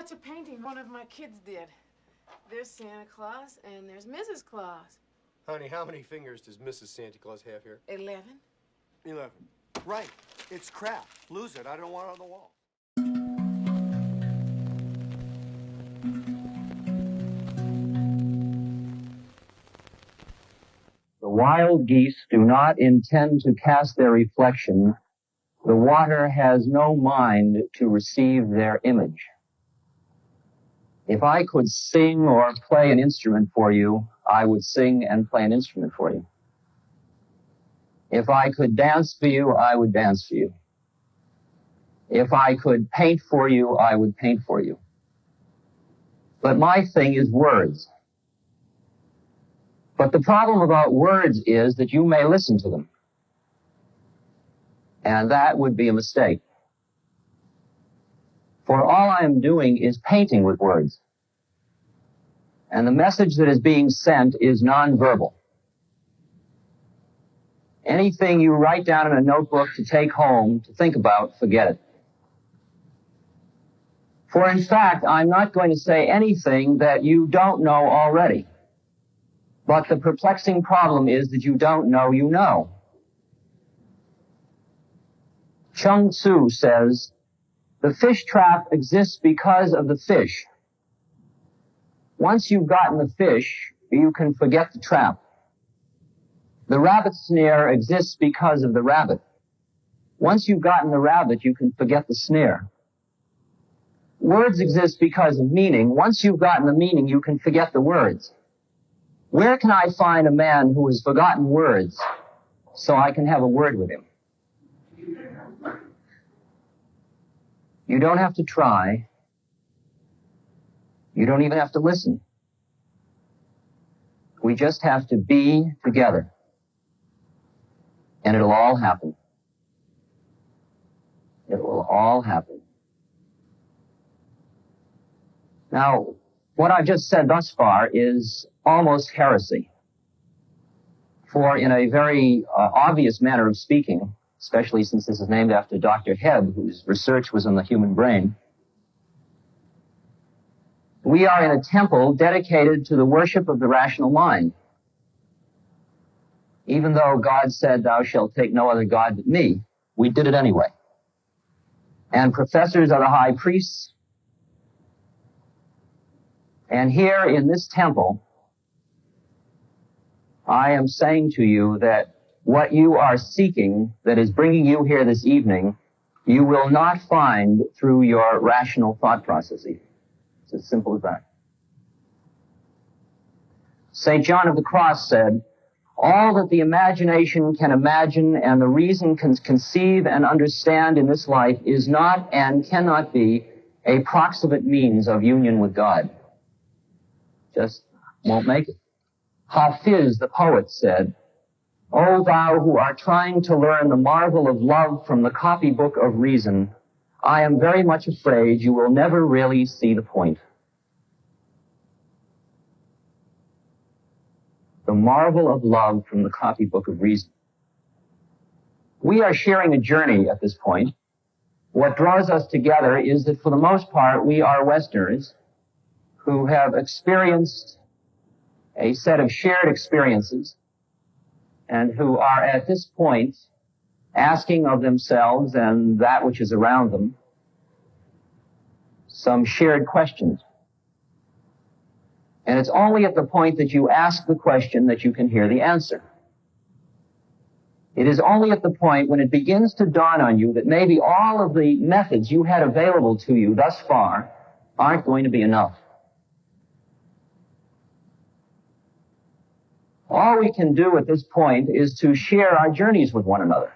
That's a painting one of my kids did. There's Santa Claus and there's Mrs. Claus. Honey, how many fingers does Mrs. Santa Claus have here? 11. 11. Right. It's crap. Lose it. I don't want it on the wall. The wild geese do not intend to cast their reflection. The water has no mind to receive their image. If I could sing or play an instrument for you, I would sing and play an instrument for you. If I could dance for you, I would dance for you. If I could paint for you, I would paint for you. But my thing is words. But the problem about words is that you may listen to them. And that would be a mistake. For all I am doing is painting with words. And the message that is being sent is nonverbal. Anything you write down in a notebook to take home, to think about, forget it. For in fact, I'm not going to say anything that you don't know already. But the perplexing problem is that you don't know you know. Chung Tzu says, the fish trap exists because of the fish. Once you've gotten the fish, you can forget the trap. The rabbit snare exists because of the rabbit. Once you've gotten the rabbit, you can forget the snare. Words exist because of meaning. Once you've gotten the meaning, you can forget the words. Where can I find a man who has forgotten words so I can have a word with him? You don't have to try. You don't even have to listen. We just have to be together. And it'll all happen. It will all happen. Now, what I've just said thus far is almost heresy. For in a very obvious manner of speaking, especially since this is named after Dr. Hebb, whose research was on the human brain, we are in a temple dedicated to the worship of the rational mind. Even though God said, thou shalt take no other God but me, we did it anyway. And professors are the high priests. And here in this temple, I am saying to you that what you are seeking that is bringing you here this evening, you will not find through your rational thought processes. It's as simple as that. St. John of the Cross said, all that the imagination can imagine and the reason can conceive and understand in this life is not and cannot be a proximate means of union with God. Just won't make it. Hafiz, the poet, said, O thou who art trying to learn the marvel of love from the copybook of reason, I am very much afraid you will never really see the point. The marvel of love from the copybook of reason. We are sharing a journey at this point. What draws us together is that for the most part we are Westerners who have experienced a set of shared experiences and who are at this point asking of themselves and that which is around them some shared questions. And it's only at the point that you ask the question that you can hear the answer. It is only at the point when it begins to dawn on you that maybe all of the methods you had available to you thus far aren't going to be enough. All we can do at this point is to share our journeys with one another.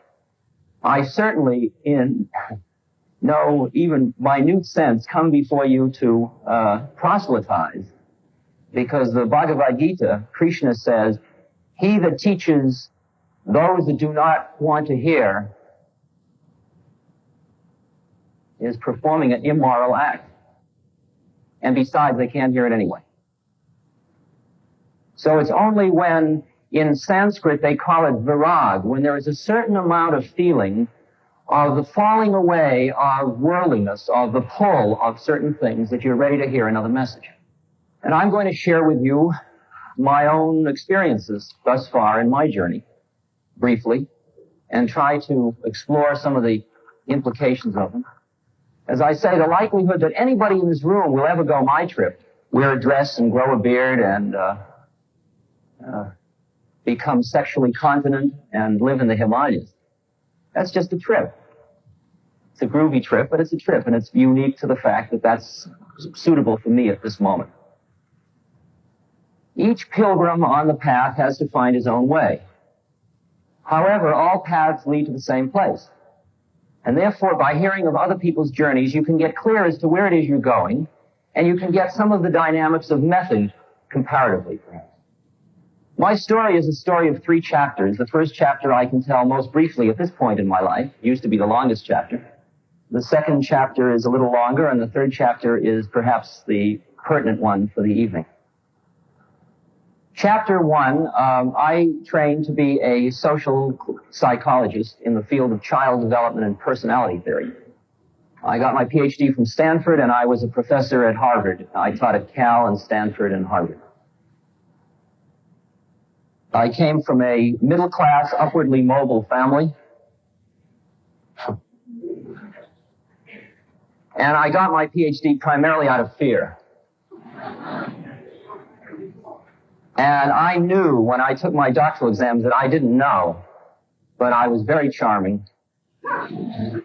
I certainly, in no even minute sense, come before you to proselytize, because the Bhagavad Gita, Krishna says, he that teaches those that do not want to hear is performing an immoral act. And besides, they can't hear it anyway. So it's only when, in Sanskrit, they call it virag, when there is a certain amount of feeling of the falling away of worldliness, of the pull of certain things that you're ready to hear another message. And I'm going to share with you my own experiences thus far in my journey, briefly, and try to explore some of the implications of them. As I say, the likelihood that anybody in this room will ever go my trip, wear a dress and grow a beard and become sexually continent and live in the Himalayas, that's just a trip. It's a groovy trip, but it's a trip, and it's unique to the fact that that's suitable for me at this moment. Each pilgrim on the path has to find his own way. However, all paths lead to the same place. And therefore, by hearing of other people's journeys, you can get clear as to where it is you're going, and you can get some of the dynamics of method comparatively, perhaps. My story is a story of 3 chapters. The first chapter I can tell most briefly at this point in my life. It used to be the longest chapter. The second chapter is a little longer, and the third chapter is perhaps the pertinent one for the evening. Chapter 1, I trained to be a social psychologist in the field of child development and personality theory. I got my PhD from Stanford, and I was a professor at Harvard. I taught at Cal and Stanford and Harvard. I came from a middle-class, upwardly mobile family. And I got my PhD primarily out of fear. And I knew when I took my doctoral exams that I didn't know, but I was very charming. And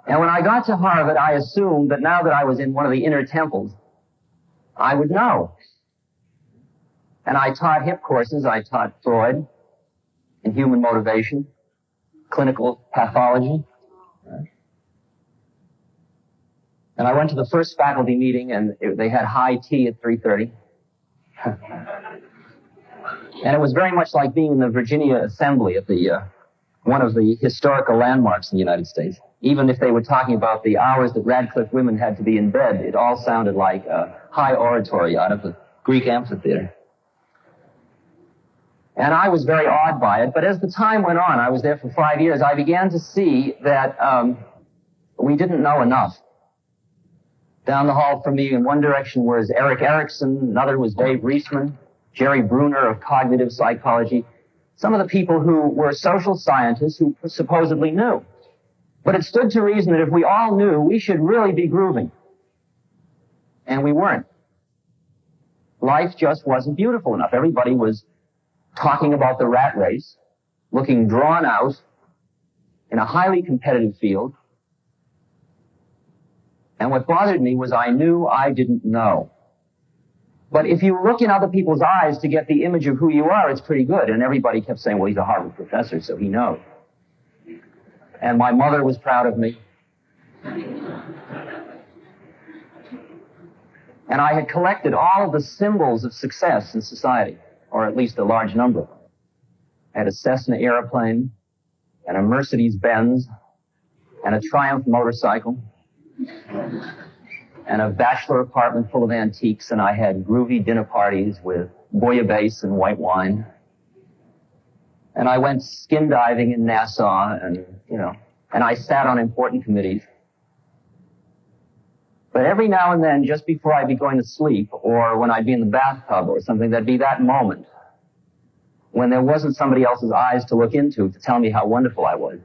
when I got to Harvard, I assumed that now that I was in one of the inner temples, I would know. And I taught hip courses. I taught Freud and human motivation, clinical pathology. And I went to the first faculty meeting, and they had high tea at 3:30. And it was very much like being in the Virginia Assembly at the one of the historical landmarks in the United States. Even if they were talking about the hours that Radcliffe women had to be in bed, it all sounded like high oratory out of the Greek amphitheater. And I was very awed by it, but as the time went on, I was there for 5 years, I began to see that we didn't know enough. Down the hall from me in one direction was Eric Erikson, another was Dave Reisman, Jerry Bruner of cognitive psychology, some of the people who were social scientists who supposedly knew. But it stood to reason that if we all knew, we should really be grooving. And we weren't. Life just wasn't beautiful enough. Everybody was talking about the rat race, looking drawn out in a highly competitive field. And what bothered me was I knew I didn't know. But if you look in other people's eyes to get the image of who you are, it's pretty good. And everybody kept saying, well, he's a Harvard professor, so he knows. And my mother was proud of me. And I had collected all of the symbols of success in society, or at least a large number of them. I had a Cessna airplane, and a Mercedes-Benz, and a Triumph motorcycle, and a bachelor apartment full of antiques, and I had groovy dinner parties with bouillabaisse and white wine. And I went skin diving in Nassau, and, and I sat on important committees. But every now and then, just before I'd be going to sleep, or when I'd be in the bathtub or something, there'd be that moment when there wasn't somebody else's eyes to look into to tell me how wonderful I was.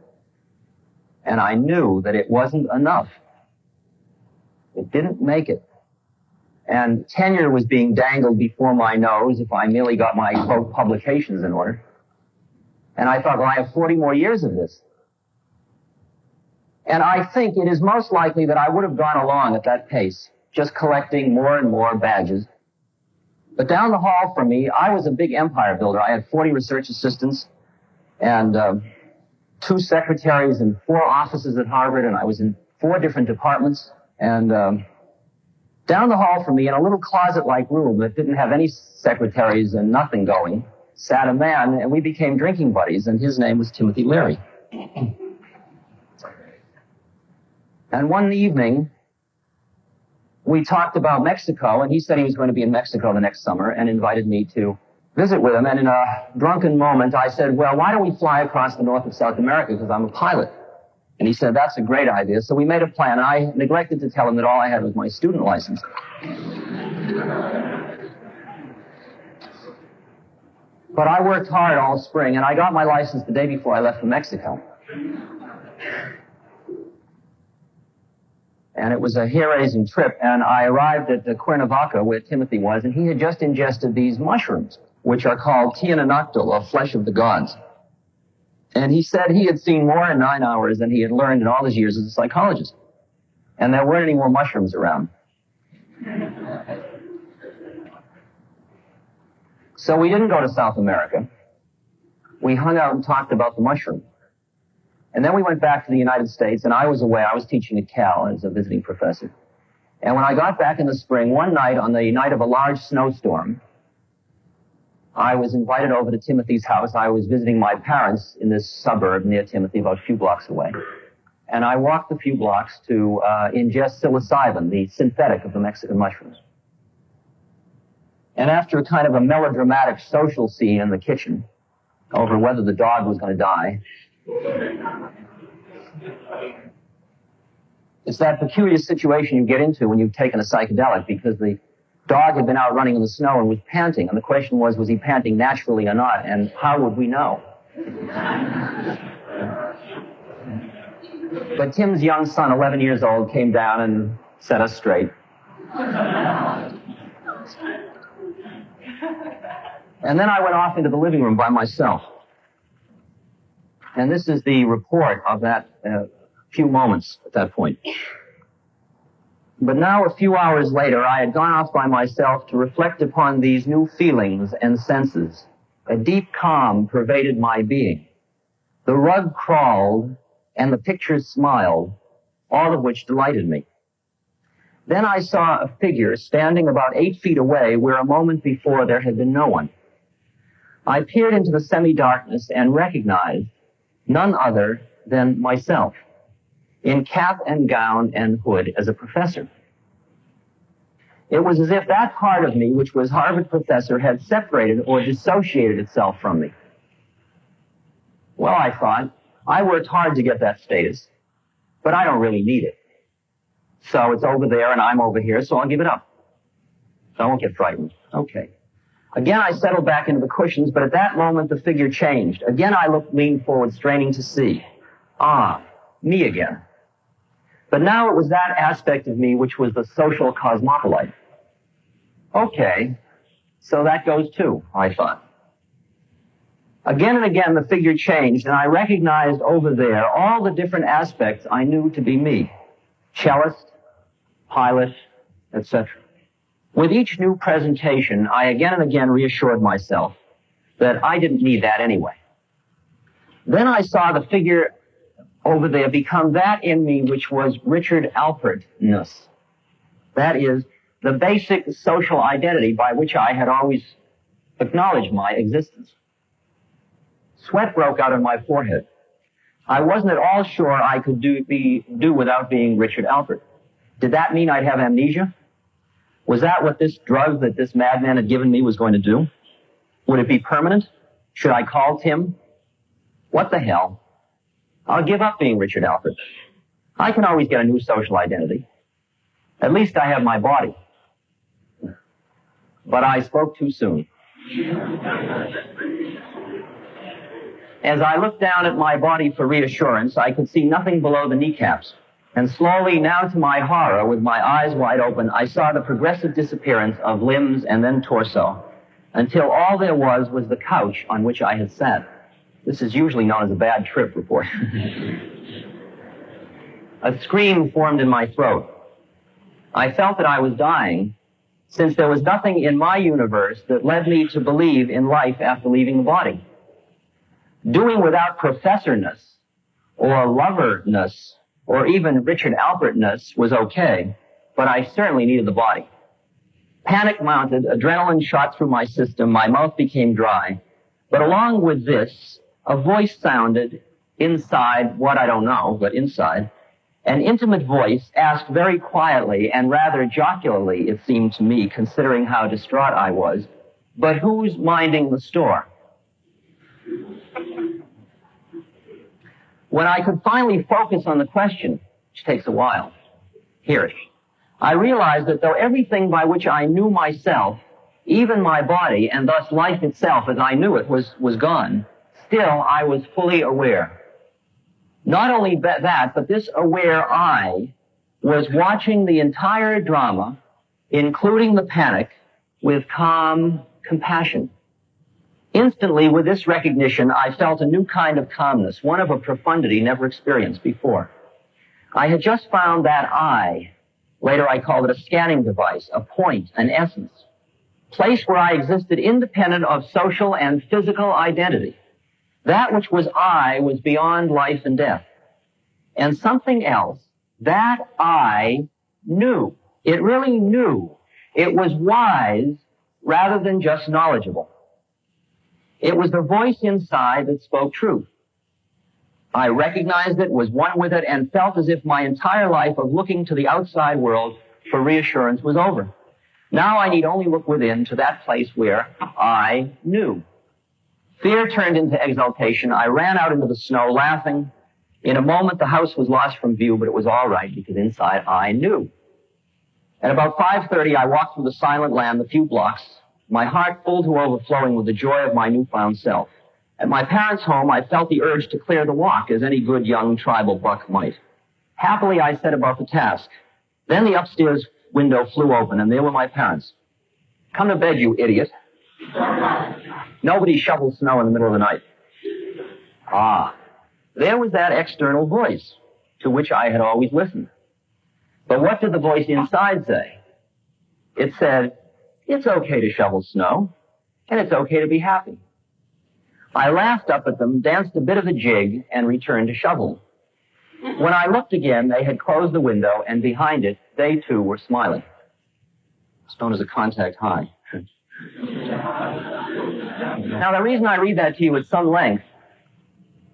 And I knew that it wasn't enough. It didn't make it. And tenure was being dangled before my nose if I merely got my, quote, publications in order. And I thought, well, I have 40 more years of this. And I think it is most likely that I would have gone along at that pace, just collecting more and more badges. But down the hall from me, I was a big empire builder. I had 40 research assistants and 2 secretaries and 4 offices at Harvard, and I was in 4 different departments. And down the hall from me, in a little closet-like room that didn't have any secretaries and nothing going, sat a man, and we became drinking buddies, and his name was Timothy Leary. And one evening, we talked about Mexico, and he said he was going to be in Mexico the next summer and invited me to visit with him, and in a drunken moment, I said, well, why don't we fly across the north of South America, because I'm a pilot. And he said, that's a great idea. So we made a plan, and I neglected to tell him that all I had was my student license. But I worked hard all spring, and I got my license the day before I left for Mexico. And it was a hair-raising trip, and I arrived at Cuernavaca, where Timothy was, and he had just ingested these mushrooms, which are called tiananactol, or flesh of the gods. And he said he had seen more in 9 hours than he had learned in all his years as a psychologist. And there weren't any more mushrooms around. So we didn't go to South America. We hung out and talked about the mushroom. And then we went back to the United States, and I was away. I was teaching at Cal as a visiting professor. And when I got back in the spring, one night, on the night of a large snowstorm, I was invited over to Timothy's house. I was visiting my parents in this suburb near Timothy, about a few blocks away. And I walked a few blocks to ingest psilocybin, the synthetic of the Mexican mushrooms. And after a kind of a melodramatic social scene in the kitchen over whether the dog was going to die, it's that peculiar situation you get into when you've taken a psychedelic, because the dog had been out running in the snow and was panting, and the question was he panting naturally or not, and how would we know? But Tim's young son, 11 years old, came down and set us straight. And then I went off into the living room by myself. And this is the report of that few moments at that point. But now, a few hours later, I had gone off by myself to reflect upon these new feelings and senses. A deep calm pervaded my being. The rug crawled and the pictures smiled, all of which delighted me. Then I saw a figure standing about 8 feet away where a moment before there had been no one. I peered into the semi-darkness and recognized none other than myself, in cap and gown and hood as a professor. It was as if that part of me, which was Harvard professor, had separated or dissociated itself from me. Well, I thought, I worked hard to get that status, but I don't really need it. So it's over there and I'm over here, so I'll give it up. So I won't get frightened. Okay. Again, I settled back into the cushions, but at that moment, the figure changed. Again, I leaned forward, straining to see. Ah, me again. But now it was that aspect of me which was the social cosmopolite. Okay, so that goes too, I thought. Again and again, the figure changed, and I recognized over there all the different aspects I knew to be me. Cellist, pilot, etc. With each new presentation, I again and again reassured myself that I didn't need that anyway. Then I saw the figure over there become that in me which was Richard Alpertness. That is, the basic social identity by which I had always acknowledged my existence. Sweat broke out on my forehead. I wasn't at all sure I could do without being Richard Alpert. Did that mean I'd have amnesia? Was that what this drug that this madman had given me was going to do? Would it be permanent? Should I call Tim? What the hell? I'll give up being Richard Alpert. I can always get a new social identity. At least I have my body. But I spoke too soon. As I looked down at my body for reassurance, I could see nothing below the kneecaps. And slowly, now to my horror, with my eyes wide open, I saw the progressive disappearance of limbs and then torso, until all there was the couch on which I had sat. This is usually known as a bad trip report. A scream formed in my throat. I felt that I was dying, since there was nothing in my universe that led me to believe in life after leaving the body. Doing without professorness, or loverness, or even Richard Alpertness was okay, but I certainly needed the body. Panic mounted, adrenaline shot through my system, my mouth became dry. But along with this, a voice sounded inside, what I don't know, but inside. An intimate voice asked very quietly and rather jocularly, it seemed to me, considering how distraught I was, but who's minding the store? When I could finally focus on the question, which takes a while, hear it, I realized that though everything by which I knew myself, even my body, and thus life itself as I knew it, was gone, still I was fully aware. Not only that, but this aware I was watching the entire drama, including the panic, with calm compassion. Instantly, with this recognition, I felt a new kind of calmness, one of a profundity never experienced before. I had just found that I, later I called it a scanning device, a point, an essence, place where I existed independent of social and physical identity. That which was I was beyond life and death. And something else, that I knew. It really knew. It was wise rather than just knowledgeable. It was the voice inside that spoke truth. I recognized it, was one with it, and felt as if my entire life of looking to the outside world for reassurance was over. Now I need only look within to that place where I knew. Fear turned into exultation. I ran out into the snow laughing. In a moment, the house was lost from view, but it was all right because inside I knew. At about 5:30, I walked through the silent land the few blocks, my heart full to overflowing with the joy of my newfound self. At my parents' home, I felt the urge to clear the walk, as any good young tribal buck might. Happily, I set about the task. Then the upstairs window flew open, and there were my parents. "Come to bed, you idiot." Nobody shovels snow in the middle of the night. Ah, there was that external voice to which I had always listened. But what did the voice inside say? It said, it's okay to shovel snow, and it's okay to be happy. I laughed up at them, danced a bit of a jig, and returned to shoveling. When I looked again, they had closed the window, and behind it, they too were smiling. It's known as a contact high. Now, the reason I read that to you at some length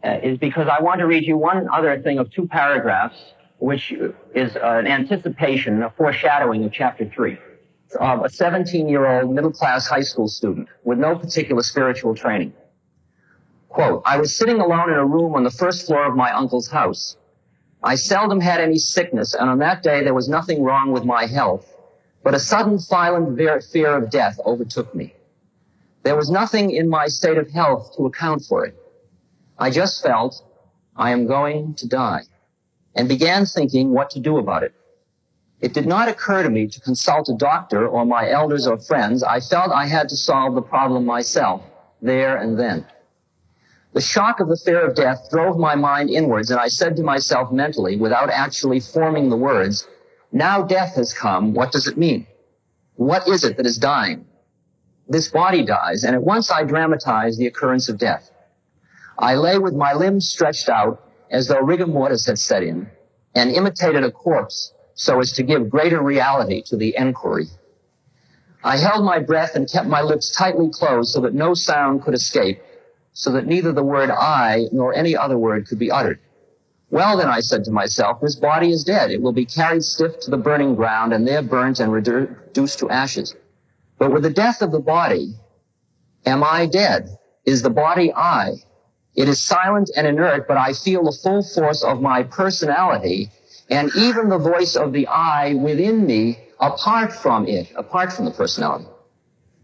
is because I want to read you one other thing of 2 paragraphs, which is an anticipation, a foreshadowing of chapter 3, of a 17-year-old middle-class high school student with no particular spiritual training. Quote, "I was sitting alone in a room on the first floor of my uncle's house. I seldom had any sickness, and on that day there was nothing wrong with my health, but a sudden violent fear of death overtook me. There was nothing in my state of health to account for it. I just felt, I am going to die, and began thinking what to do about it. It did not occur to me to consult a doctor or my elders or friends. I felt I had to solve the problem myself, there and then. The shock of the fear of death drove my mind inwards, and I said to myself mentally, without actually forming the words, now death has come, what does it mean? What is it that is dying? This body dies, and at once I dramatized the occurrence of death. I lay with my limbs stretched out, as though rigor mortis had set in, and imitated a corpse so as to give greater reality to the enquiry. I held my breath and kept my lips tightly closed so that no sound could escape, so that neither the word I nor any other word could be uttered. Well, then, I said to myself, this body is dead. It will be carried stiff to the burning ground and there burnt and reduced to ashes. But with the death of the body, am I dead? Is the body I? It is silent and inert, but I feel the full force of my personality and even the voice of the I within me apart from it, apart from the personality.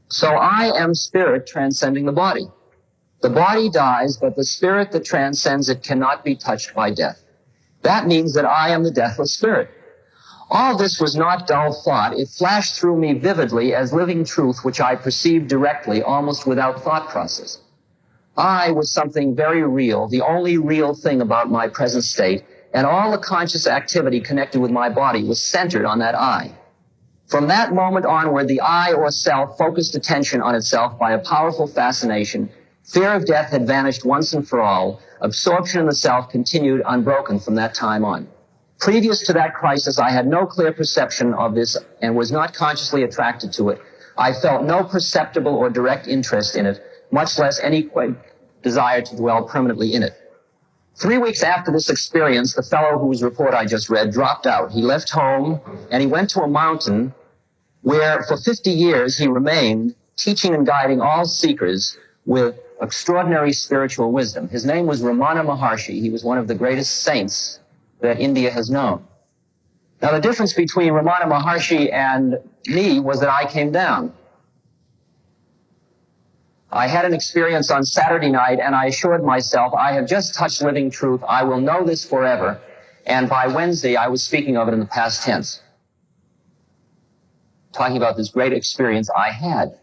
So I am spirit transcending the body. The body dies, but the spirit that transcends it cannot be touched by death. That means that I am the deathless spirit. All this was not dull thought. It flashed through me vividly as living truth, which I perceived directly, almost without thought process. I was something very real, the only real thing about my present state, and all the conscious activity connected with my body was centered on that I. From that moment onward, the I or self focused attention on itself by a powerful fascination. Fear of death had vanished once and for all. Absorption in the self continued unbroken from that time on. Previous to that crisis, I had no clear perception of this and was not consciously attracted to it. I felt no perceptible or direct interest in it, much less any desire to dwell permanently in it. 3 weeks after this experience, the fellow whose report I just read dropped out. He left home and he went to a mountain where for 50 years he remained, teaching and guiding all seekers with extraordinary spiritual wisdom. His name was Ramana Maharshi. He was one of the greatest saints that India has known. Now, the difference between Ramana Maharshi and me was that I came down. I had an experience on Saturday night, and I assured myself, I have just touched living truth. I will know this forever. And by Wednesday, I was speaking of it in the past tense, talking about this great experience I had.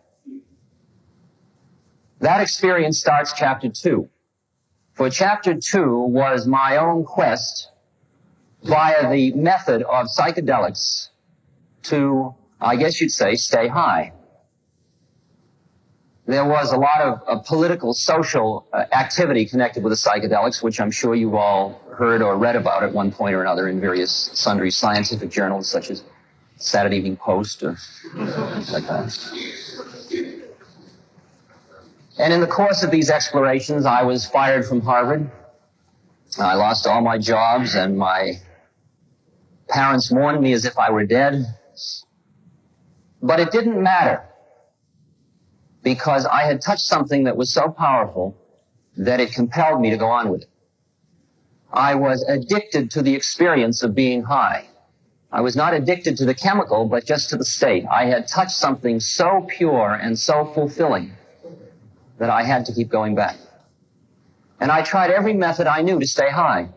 That experience starts chapter 2. For chapter 2 was my own quest via the method of psychedelics to, I guess you'd say, stay high. There was a lot of political, social activity connected with the psychedelics, which I'm sure you've all heard or read about at one point or another in various sundry scientific journals, such as Saturday Evening Post or like that. And in the course of these explorations, I was fired from Harvard. I lost all my jobs, and my parents mourned me as if I were dead. But it didn't matter, because I had touched something that was so powerful that it compelled me to go on with it. I was addicted to the experience of being high. I was not addicted to the chemical, but just to the state. I had touched something so pure and so fulfilling that I had to keep going back. And I tried every method I knew to stay high.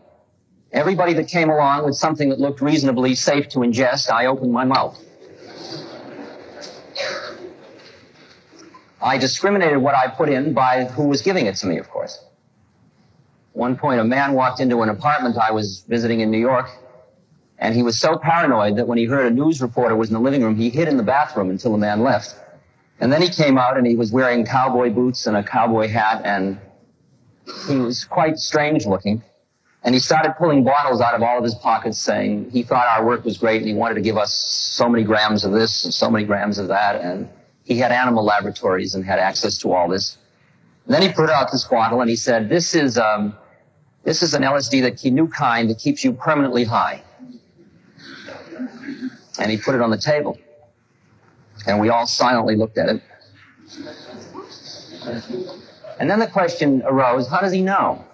Everybody that came along with something that looked reasonably safe to ingest, I opened my mouth. I discriminated what I put in by who was giving it to me, of course. At one point, a man walked into an apartment I was visiting in New York, and he was so paranoid that when he heard a news reporter was in the living room, he hid in the bathroom until the man left. And then he came out, and he was wearing cowboy boots and a cowboy hat, and he was quite strange looking. And he started pulling bottles out of all of his pockets, saying he thought our work was great, and he wanted to give us so many grams of this and so many grams of that. And he had animal laboratories and had access to all this. And then he put out this bottle, and he said, this is an LSD, the new kind that keeps you permanently high. And he put it on the table. And we all silently looked at it. And then the question arose, how does he know?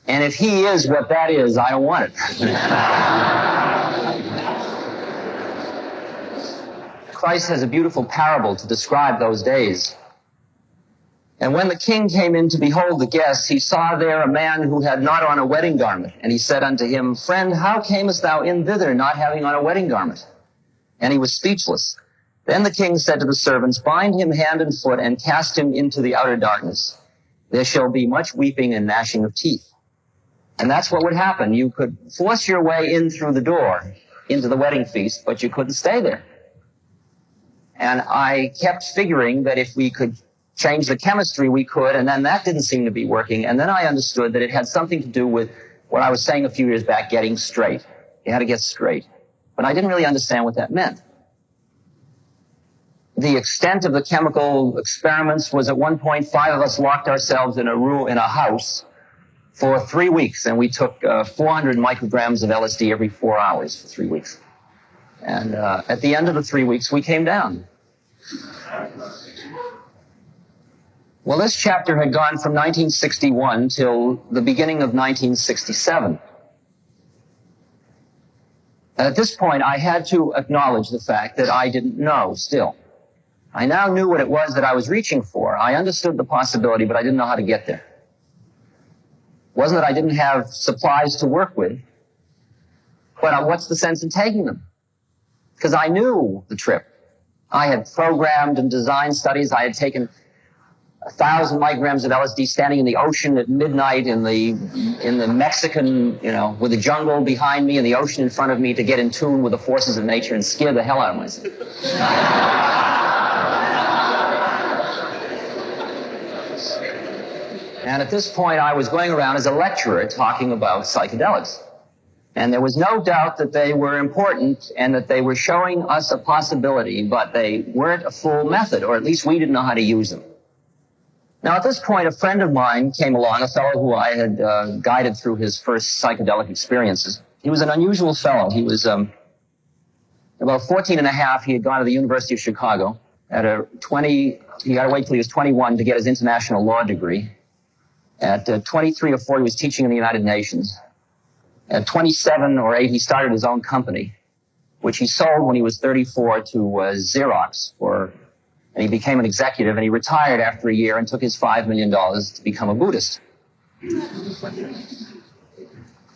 And if he is what that is, I don't want it. Christ has a beautiful parable to describe those days. And when the king came in to behold the guests, he saw there a man who had not on a wedding garment. And he said unto him, Friend, how camest thou in thither, not having on a wedding garment? And he was speechless. Then the king said to the servants, Bind him hand and foot, and cast him into the outer darkness. There shall be much weeping and gnashing of teeth. And that's what would happen. You could force your way in through the door into the wedding feast, but you couldn't stay there. And I kept figuring that if we could change the chemistry, we could, and then that didn't seem to be working. And then I understood that it had something to do with what I was saying a few years back, getting straight. You had to get straight. But I didn't really understand what that meant. The extent of the chemical experiments was at one point 5 of us locked ourselves in a room, in a house for 3 weeks, and we took 400 micrograms of LSD every 4 hours for 3 weeks. And at the end of the 3 weeks, we came down. Well, this chapter had gone from 1961 till the beginning of 1967. And at this point, I had to acknowledge the fact that I didn't know still. I now knew what it was that I was reaching for. I understood the possibility, but I didn't know how to get there. It wasn't that I didn't have supplies to work with, but what's the sense in taking them? Because I knew the trip. I had programmed and designed studies. I had taken 1,000 micrograms of LSD standing in the ocean at midnight in the Mexican, with the jungle behind me and the ocean in front of me to get in tune with the forces of nature and scare the hell out of myself. And at this point, I was going around as a lecturer talking about psychedelics. And there was no doubt that they were important and that they were showing us a possibility, but they weren't a full method, or at least we didn't know how to use them. Now, at this point, a friend of mine came along, a fellow who I had guided through his first psychedelic experiences. He was an unusual fellow. He was About 14 and a half, he had gone to the University of Chicago. He got to wait till he was 21 to get his international law degree. At 23 or 4, he was teaching in the United Nations. At 27 or 8, he started his own company, which he sold when he was 34 to Xerox, and he became an executive, and he retired after a year and took his $5 million to become a Buddhist.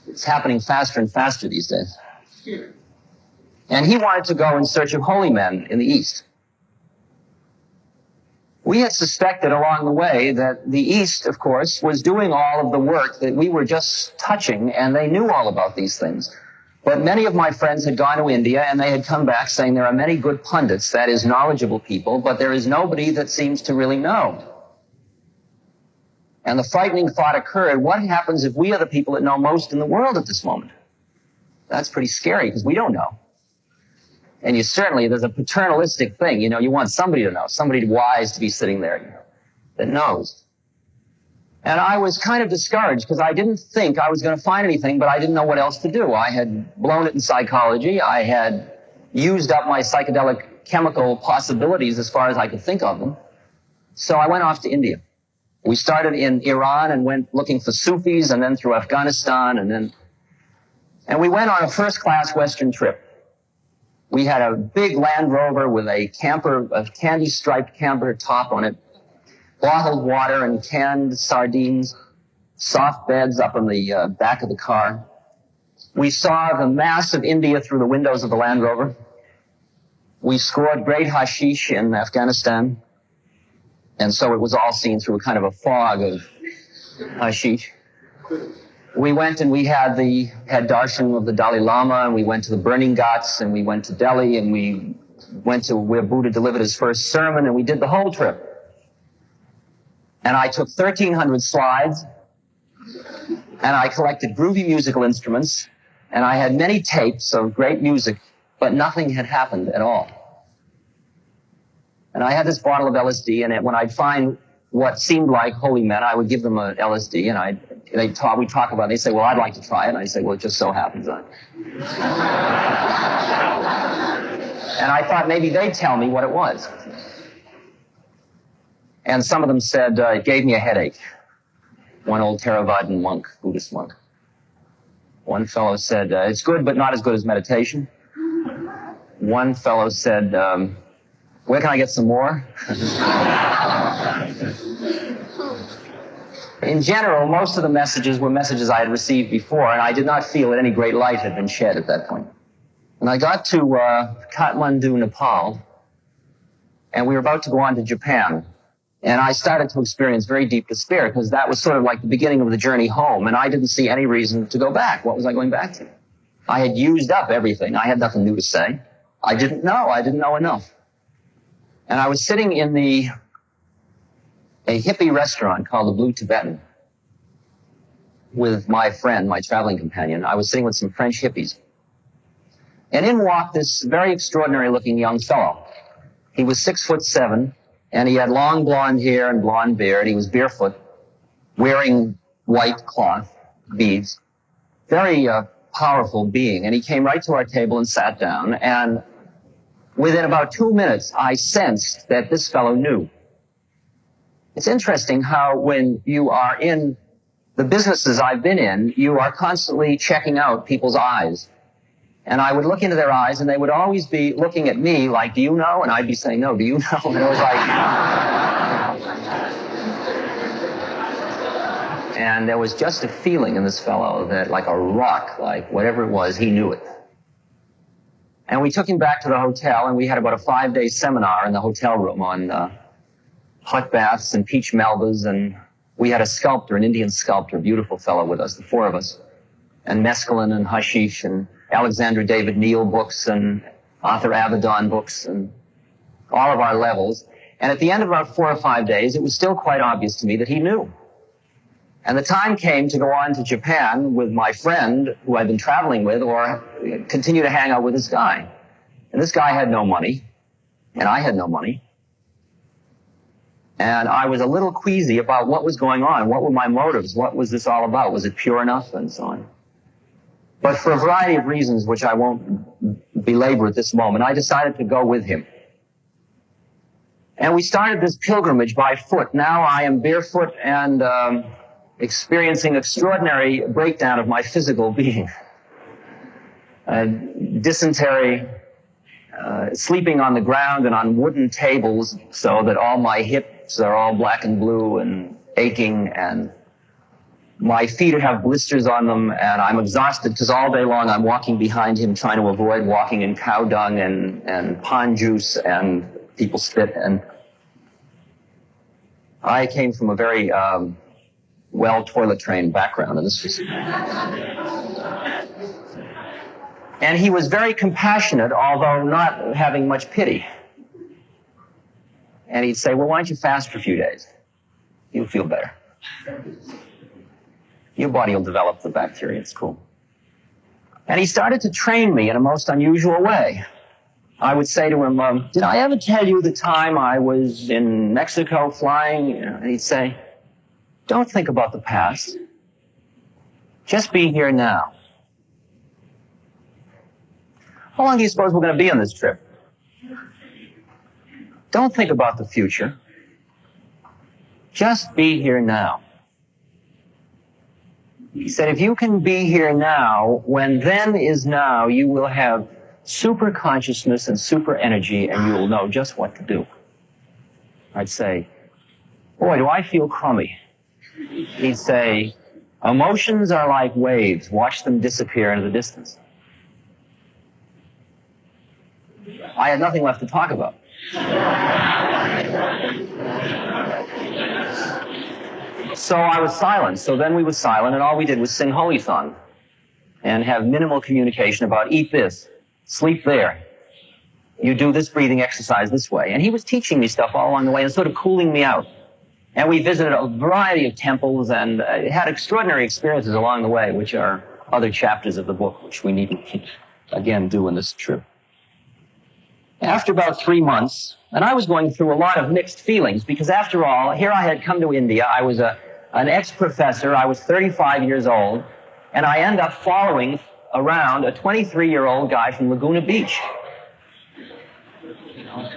It's happening faster and faster these days. And he wanted to go in search of holy men in the East. We had suspected along the way that the East, of course, was doing all of the work that we were just touching, and they knew all about these things. But many of my friends had gone to India, and they had come back saying there are many good pundits, that is, knowledgeable people, but there is nobody that seems to really know. And the frightening thought occurred, what happens if we are the people that know most in the world at this moment? That's pretty scary, because we don't know. And there's a paternalistic thing, you want somebody to know, somebody wise to be sitting there, that knows. And I was kind of discouraged because I didn't think I was going to find anything, but I didn't know what else to do. I had blown it in psychology. I had used up my psychedelic chemical possibilities as far as I could think of them. So I went off to India. We started in Iran and went looking for Sufis, and then through Afghanistan, and we went on a first-class Western trip. We had a big Land Rover with a candy-striped camper top on it, bottled water and canned sardines, soft beds up on the back of the car. We saw the mass of India through the windows of the Land Rover. We scored great hashish in Afghanistan, and so it was all seen through a kind of a fog of hashish. We went and we had darshan of the Dalai Lama, and we went to the Burning Ghats, and we went to Delhi, and we went to where Buddha delivered his first sermon, and we did the whole trip. And I took 1,300 slides, and I collected groovy musical instruments, and I had many tapes of great music, but nothing had happened at all. And I had this bottle of LSD, and when I'd find what seemed like holy men, I would give them an LSD, and we'd talk about it. They'd say, well, I'd like to try it. And I'd say, well, it just so happens. And I thought maybe they'd tell me what it was. And some of them said, it gave me a headache. One old Theravadan monk, Buddhist monk. One fellow said, it's good, but not as good as meditation. One fellow said, where can I get some more? In general, most of the messages were messages I had received before, and I did not feel that any great light had been shed at that point. And I got to Kathmandu, Nepal, and we were about to go on to Japan. And I started to experience very deep despair, because that was sort of like the beginning of the journey home, and I didn't see any reason to go back. What was I going back to? I had used up everything. I had nothing new to say. I didn't know enough. And I was sitting in a hippie restaurant called the Blue Tibetan with my friend, my traveling companion. I was sitting with some French hippies. And in walked this very extraordinary-looking young fellow. He was 6'7", and he had long blonde hair and blonde beard. He was barefoot, wearing white cloth, beads. Very powerful being. And he came right to our table and sat down. And within about 2 minutes, I sensed that this fellow knew. It's interesting how when you are in the businesses I've been in, you are constantly checking out people's eyes. And I would look into their eyes, and they would always be looking at me like, do you know? And I'd be saying, no, do you know? And it was like... And there was just a feeling in this fellow that, like a rock, like whatever it was, he knew it. And we took him back to the hotel, and we had about a 5-day seminar in the hotel room on hot baths and peach melbas, and we had a sculptor, an Indian sculptor, a beautiful fellow with us, the four of us, and mescaline and hashish and Alexander David Neal books and Arthur Avedon books and all of our levels. And at the end of about 4 or 5 days, it was still quite obvious to me that he knew. And the time came to go on to Japan with my friend who I'd been traveling with, or continue to hang out with this guy. And this guy had no money, and I had no money. And I was a little queasy about what was going on. What were my motives? What was this all about? Was it pure enough? And so on. But for a variety of reasons, which I won't belabor at this moment, I decided to go with him. And we started this pilgrimage by foot. Now I am barefoot and experiencing extraordinary breakdown of my physical being. Dysentery, sleeping on the ground and on wooden tables so that all my hips are all black and blue and aching, and my feet have blisters on them, and I'm exhausted because all day long I'm walking behind him trying to avoid walking in cow dung and pond juice and people spit. And I came from a very well toilet-trained background, and this was... And he was very compassionate, although not having much pity. And he'd say, well, why don't you fast for a few days? You'll feel better. Your body will develop the bacteria. It's cool. And he started to train me in a most unusual way. I would say to him, did I ever tell you the time I was in Mexico flying? And he'd say, don't think about the past. Just be here now. How long do you suppose we're going to be on this trip? Don't think about the future. Just be here now. He said, if you can be here now, when then is now, you will have super consciousness and super energy, and you will know just what to do. I'd say, boy, do I feel crummy. He'd say, emotions are like waves. Watch them disappear into the distance. I had nothing left to talk about. So I was silent. So then we were silent, and all we did was sing holy song and have minimal communication about eat this, sleep there, you do this breathing exercise this way. And he was teaching me stuff all along the way and sort of cooling me out. And we visited a variety of temples and had extraordinary experiences along the way, which are other chapters of the book, which we need to, again, do in this trip. After about 3 months, and I was going through a lot of mixed feelings, because after all, here I had come to India. I was an ex-professor. I was 35 years old, and I end up following around a 23-year-old guy from Laguna Beach. You know?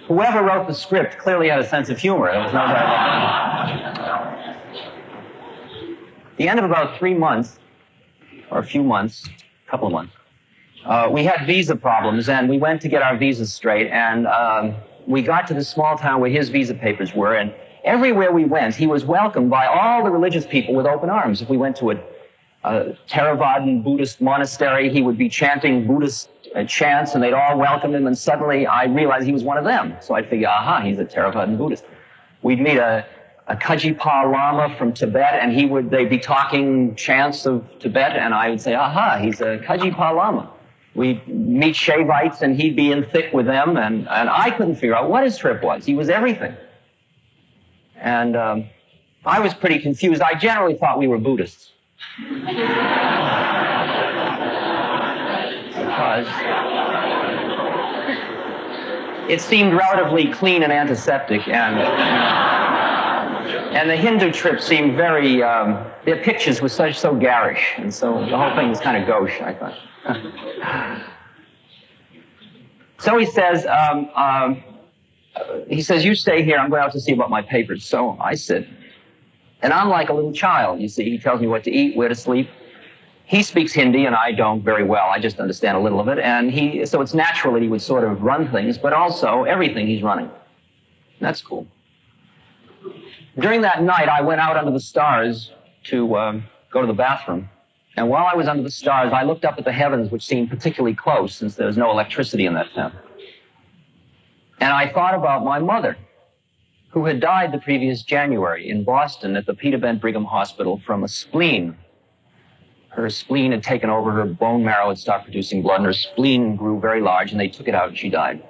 Whoever wrote the script clearly had a sense of humor. There was no doubt about it. At the end of about 3 months, or a few months, a couple of months, we had visa problems, and we went to get our visas straight, and we got to the small town where his visa papers were, and everywhere we went, he was welcomed by all the religious people with open arms. If we went to a Theravadan Buddhist monastery, he would be chanting Buddhist chants, and they'd all welcome him, and suddenly I realized he was one of them. So I'd figure, aha, he's a Theravadan Buddhist. We'd meet a Kajjipa Lama from Tibet, and they'd be talking chants of Tibet, and I would say, aha, he's a Kajjipa Lama. We'd meet Shaivites, and he'd be in thick with them, and I couldn't figure out what his trip was. He was everything. And I was pretty confused. I generally thought we were Buddhists. Because it seemed relatively clean and antiseptic, and the Hindu trip seemed very, their pictures were so garish, and so the whole thing was kind of gauche, I thought. So he says, you stay here, I'm going out to see about my papers. So I sit, and I'm like a little child, you see. He tells me what to eat, where to sleep. He speaks Hindi, and I don't very well. I just understand a little of it, and so it's natural that he would sort of run things, but also everything he's running. That's cool. During that night, I went out under the stars to go to the bathroom. And while I was under the stars, I looked up at the heavens, which seemed particularly close, since there was no electricity in that town. And I thought about my mother, who had died the previous January in Boston at the Peter Bent Brigham Hospital from a spleen. Her spleen had taken over, her bone marrow had stopped producing blood, and her spleen grew very large, and they took it out, and she died.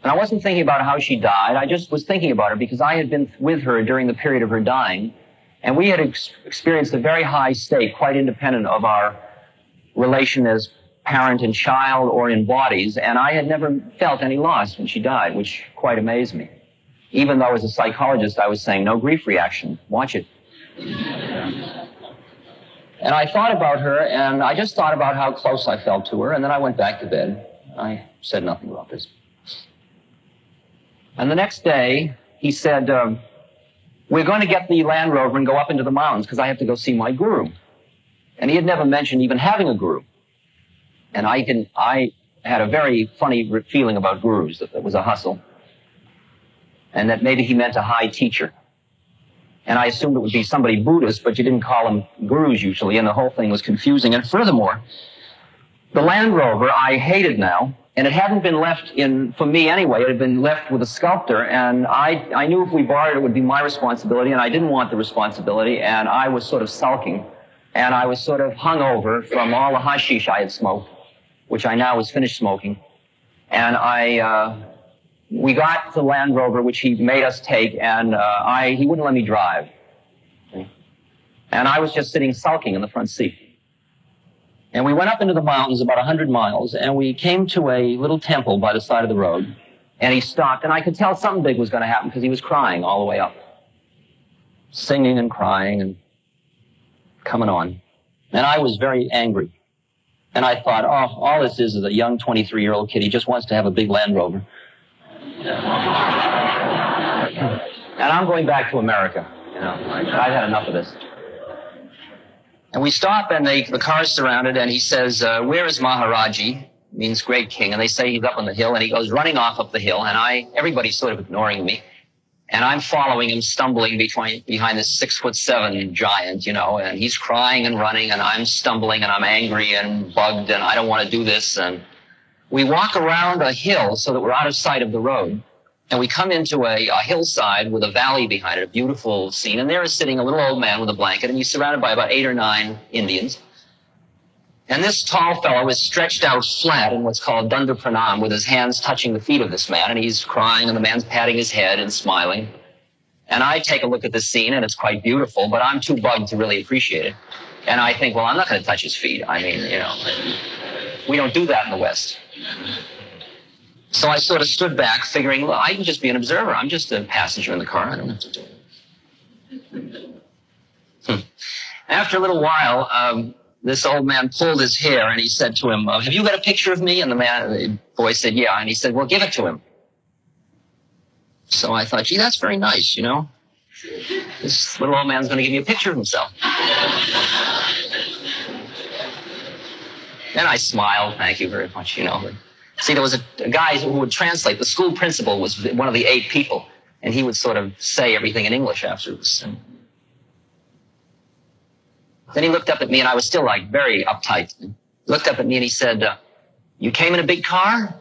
And I wasn't thinking about how she died. I just was thinking about her because I had been with her during the period of her dying, and we had experienced a very high state, quite independent of our relation as parent and child or in bodies, and I had never felt any loss when she died, which quite amazed me. even though as a psychologist I was saying, no grief reaction, watch it. And I thought about her, and I just thought about how close I felt to her, and then I went back to bed. I said nothing about this. And the next day, he said, we're going to get the Land Rover and go up into the mountains because I have to go see my guru. And he had never mentioned even having a guru. And I had a very funny feeling about gurus, that it was a hustle. And that maybe he meant a high teacher. And I assumed it would be somebody Buddhist, but you didn't call them gurus usually, and the whole thing was confusing. And furthermore, the Land Rover I hated now, and it hadn't been left for me anyway, it had been left with a sculptor, and I knew if we borrowed it would be my responsibility, and I didn't want the responsibility, and I was sort of sulking, and I was sort of hungover from all the hashish I had smoked, which I now was finished smoking, and we got the Land Rover, which he made us take, and he wouldn't let me drive. And I was just sitting sulking in the front seat. And we went up into the mountains about 100 miles, and we came to a little temple by the side of the road, and he stopped, and I could tell something big was going to happen because he was crying all the way up. Singing and crying and coming on. And I was very angry. And I thought, oh, all this is a young 23-year-old kid. He just wants to have a big Land Rover. And I'm going back to America. You know, I've had enough of this. And we stop, and the car's surrounded, and he says, where is Maharaji? Means great king. And they say he's up on the hill, and he goes running off up the hill, and everybody's sort of ignoring me. And I'm following him, stumbling behind this 6'7" giant, you know, and he's crying and running, and I'm stumbling, and I'm angry and bugged, and I don't want to do this. And we walk around a hill so that we're out of sight of the road. And we come into a hillside with a valley behind it, a beautiful scene. And there is sitting a little old man with a blanket, and he's surrounded by about 8 or 9 Indians. And this tall fellow is stretched out flat in what's called Danda Pranam, with his hands touching the feet of this man. And he's crying, and the man's patting his head and smiling. And I take a look at this scene, and it's quite beautiful, but I'm too bugged to really appreciate it. And I think, well, I'm not going to touch his feet. I mean, you know, we don't do that in the West. So I sort of stood back, figuring, well, I can just be an observer. I'm just a passenger in the car. I don't have to do it. After a little while, this old man pulled his hair, and he said to him, have you got a picture of me? And the boy said, yeah. And he said, well, give it to him. So I thought, gee, that's very nice, you know. This little old man's going to give me a picture of himself. Then I smiled, thank you very much, you know. See, there was a guy who would translate. The school principal was one of the 8 people, and he would sort of say everything in English afterwards. And then he looked up at me, and I was still, like, very uptight. He looked up at me, and he said, you came in a big car?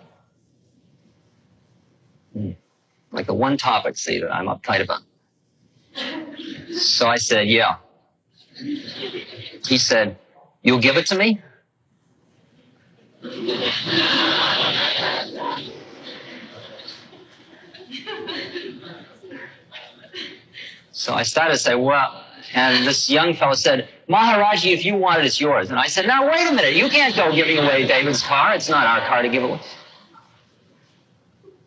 Like the one topic, see, that I'm uptight about. So I said, yeah. He said, you'll give it to me? So I started to say, well, and this young fellow said, Maharaji, if you want it, it's yours. And I said, now, wait a minute. You can't go giving away David's car. It's not our car to give away.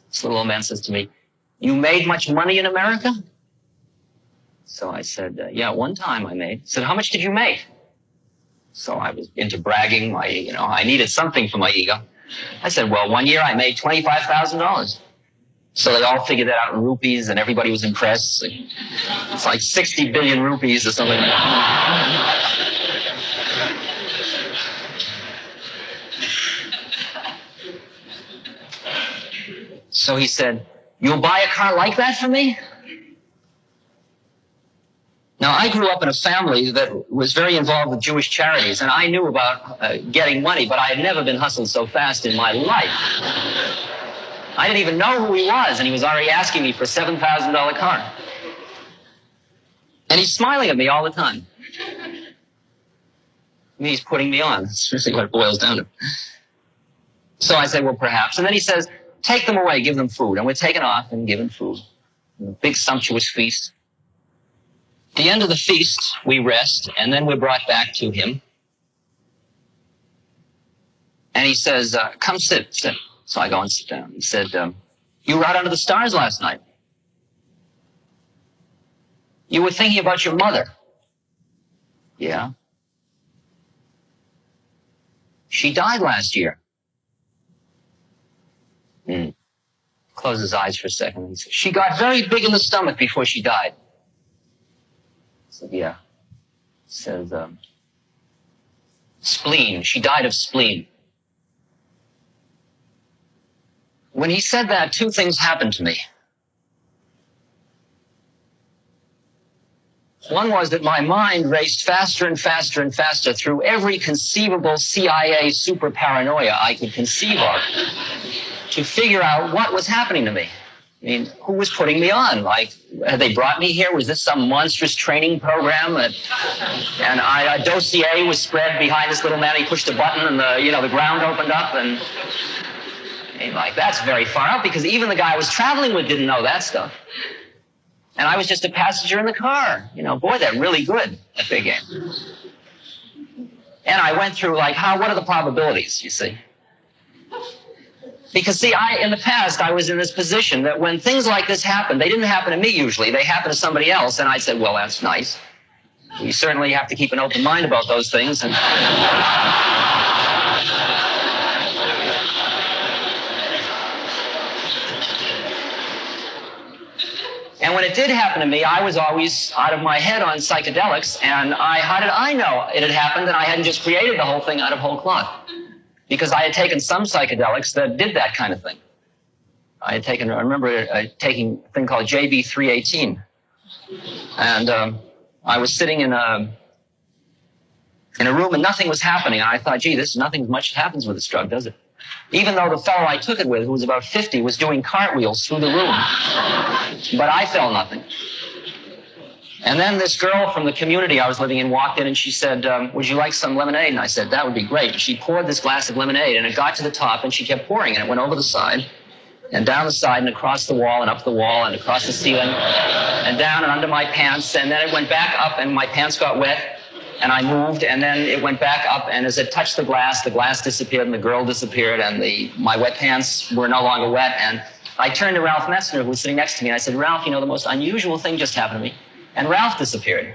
This little old man says to me, you made much money in America? So I said, yeah, one time I made. He said, how much did you make? So I was into bragging. I needed something for my ego. I said, well, one year I made $25,000. So they all figured that out in rupees, and everybody was impressed. It's like 60 billion rupees or something like that. So he said, you'll buy a car like that for me? Now, I grew up in a family that was very involved with Jewish charities, and I knew about getting money, but I had never been hustled so fast in my life. I didn't even know who he was, and he was already asking me for a $7,000 car. And he's smiling at me all the time. He's putting me on. That's really what it boils down to. So I said, well, perhaps. And then he says, take them away, give them food. And we're taken off and given food. A big sumptuous feast. At the end of the feast, we rest, and then we're brought back to him. And he says, come sit. So I go and sit down. He said, you were out under the stars last night. You were thinking about your mother. Yeah. She died last year. Closed his eyes for a second. He said, she got very big in the stomach before she died. I said, yeah. He says, spleen. She died of spleen. When he said that, two things happened to me. One was that my mind raced faster and faster and faster through every conceivable CIA super paranoia I could conceive of to figure out what was happening to me. I mean, who was putting me on? Like, had they brought me here? Was this some monstrous training program? And a dossier was spread behind this little man. He pushed a button and the ground opened up. And like, that's very far out because even the guy I was traveling with didn't know that stuff. And I was just a passenger in the car. Boy, they're really good at big game. And I went through like, what are the probabilities, you see? Because, see, in the past, I was in this position that when things like this happened, they didn't happen to me usually. They happened to somebody else. And I said, well, that's nice. You certainly have to keep an open mind about those things. And when it did happen to me, I was always out of my head on psychedelics. And how did I know it had happened and I hadn't just created the whole thing out of whole cloth? Because I had taken some psychedelics that did that kind of thing. I remember taking a thing called JB318. And I was sitting in a room and nothing was happening. And I thought, gee, nothing much happens with this drug, does it? Even though the fellow I took it with, who was about 50, was doing cartwheels through the room. But I felt nothing. And then this girl from the community I was living in walked in and she said, would you like some lemonade? And I said, that would be great. And she poured this glass of lemonade and it got to the top and she kept pouring and it went over the side and down the side and across the wall and up the wall and across the ceiling and down and under my pants. And then it went back up and my pants got wet and I moved and then it went back up and as it touched the glass disappeared and the girl disappeared and my wet pants were no longer wet. And I turned to Ralph Messner, who was sitting next to me, and I said, Ralph, the most unusual thing just happened to me. And Ralph disappeared.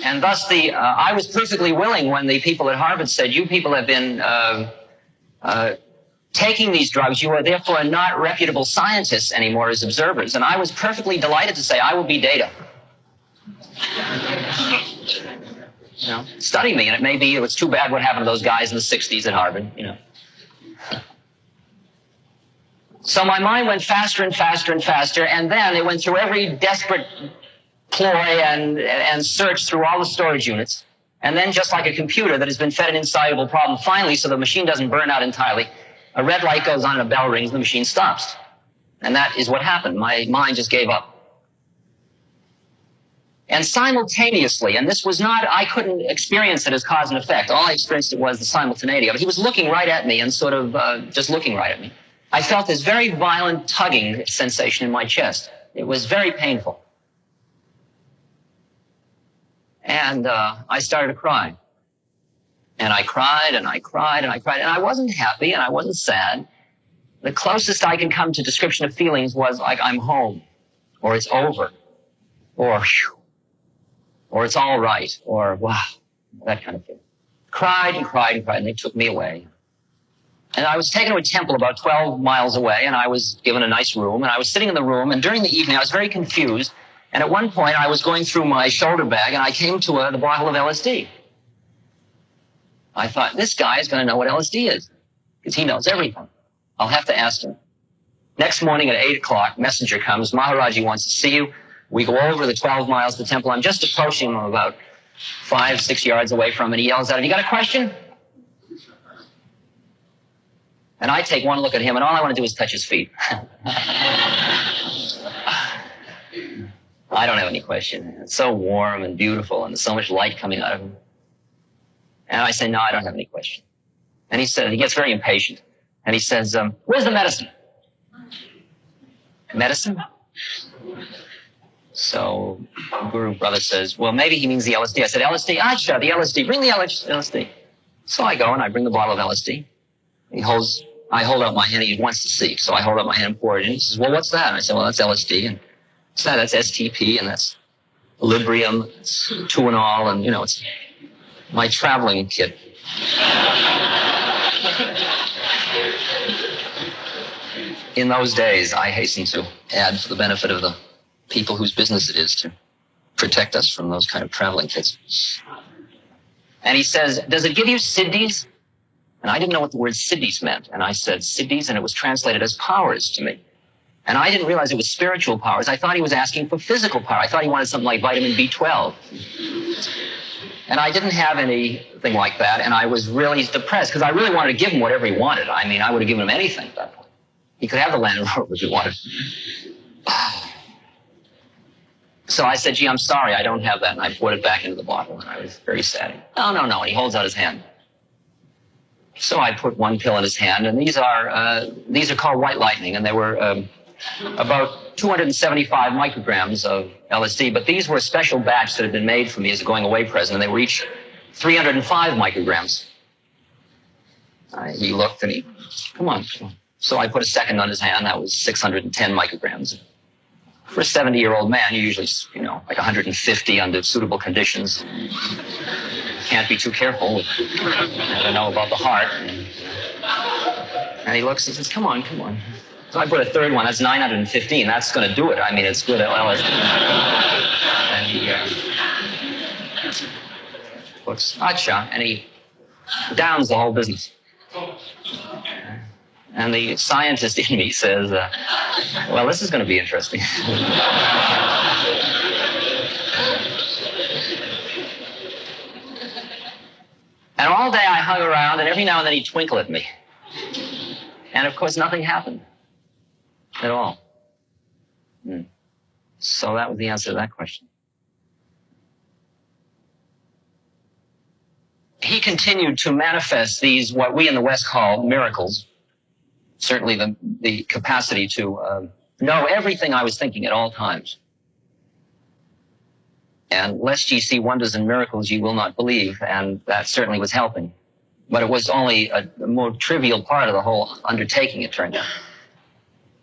And thus I was perfectly willing when the people at Harvard said, you people have been taking these drugs, you are therefore not reputable scientists anymore as observers. And I was perfectly delighted to say, I will be data. Study me, and it may be, it's too bad what happened to those guys in the 60s at Harvard, So my mind went faster and faster and faster, and then it went through every desperate ploy and search through all the storage units. And then just like a computer that has been fed an insoluble problem, finally, so the machine doesn't burn out entirely, a red light goes on and a bell rings and the machine stops. And that is what happened. My mind just gave up. And simultaneously, and this was not, I couldn't experience it as cause and effect. All I experienced it was the simultaneity of it. He was looking right at me and sort of just looking right at me. I felt this very violent tugging sensation in my chest. It was very painful. And I started to cry. And I cried and I cried and I cried. And I wasn't happy and I wasn't sad. The closest I can come to description of feelings was like, I'm home, or it's over, or whew, or it's all right, or wow, that kind of thing. Cried and cried and cried, and they took me away. And I was taken to a temple about 12 miles away, and I was given a nice room, and I was sitting in the room, and during the evening I was very confused, and at one point I was going through my shoulder bag, and I came to the bottle of LSD. I thought, this guy is going to know what LSD is, because he knows everything. I'll have to ask him. Next morning at 8 o'clock, messenger comes, Maharaji wants to see you. We go over the 12 miles to the temple. I'm just approaching him about 5, 6 yards away from him, and he yells out, have you got a question? And I take one look at him, and all I want to do is touch his feet. I don't have any question. It's so warm and beautiful, and there's so much light coming out of him. And I say, no, I don't have any question. And he gets very impatient. And he says, where's the medicine? Medicine? So the guru brother says, well, maybe he means the LSD. I said, LSD? Acha, the LSD. Bring the LSD. So I go and I bring the bottle of LSD. I hold out my hand. He wants to see. So I hold out my hand and pour it in. He says, well, what's that? And I said, well, that's LSD. And what's that? That's STP, and that's Librium, it's Tuinol, and, it's my traveling kit. In those days, I hasten to add, for the benefit of the people whose business it is to protect us from those kind of traveling kits. And he says, does it give you siddhis? And I didn't know what the word siddhis meant. And I said siddhis, and it was translated as powers to me. And I didn't realize it was spiritual powers. I thought he was asking for physical power. I thought he wanted something like vitamin B12. And I didn't have anything like that, and I was really depressed, because I really wanted to give him whatever he wanted. I mean, I would have given him anything at that point. He could have the Land Rover if he wanted. So I said, gee, I'm sorry, I don't have that. And I poured it back into the bottle, and I was very sad. No. And he holds out his hand. So I put one pill in his hand, and these are called white lightning, and they were about 275 micrograms of LSD, but these were a special batch that had been made for me as a going-away present, and they were each 305 micrograms. He looked, and come on. So I put a second on his hand. That was 610 micrograms. For a 70-year-old man, you usually, like 150 under suitable conditions. Can't be too careful. Never know about the heart. And he looks and says, come on. So I put a third one. That's 915. That's going to do it. I mean, it's good LSD. And he looks, acha, and he downs the whole business. And the scientist in me says, well, this is going to be interesting. And all day I hung around, and every now and then he'd twinkle at me. And, of course, nothing happened at all. So that was the answer to that question. He continued to manifest these, what we in the West call miracles, certainly the capacity to know everything I was thinking at all times. And lest ye see wonders and miracles ye will not believe, and that certainly was helping. But it was only a more trivial part of the whole undertaking, it turned out.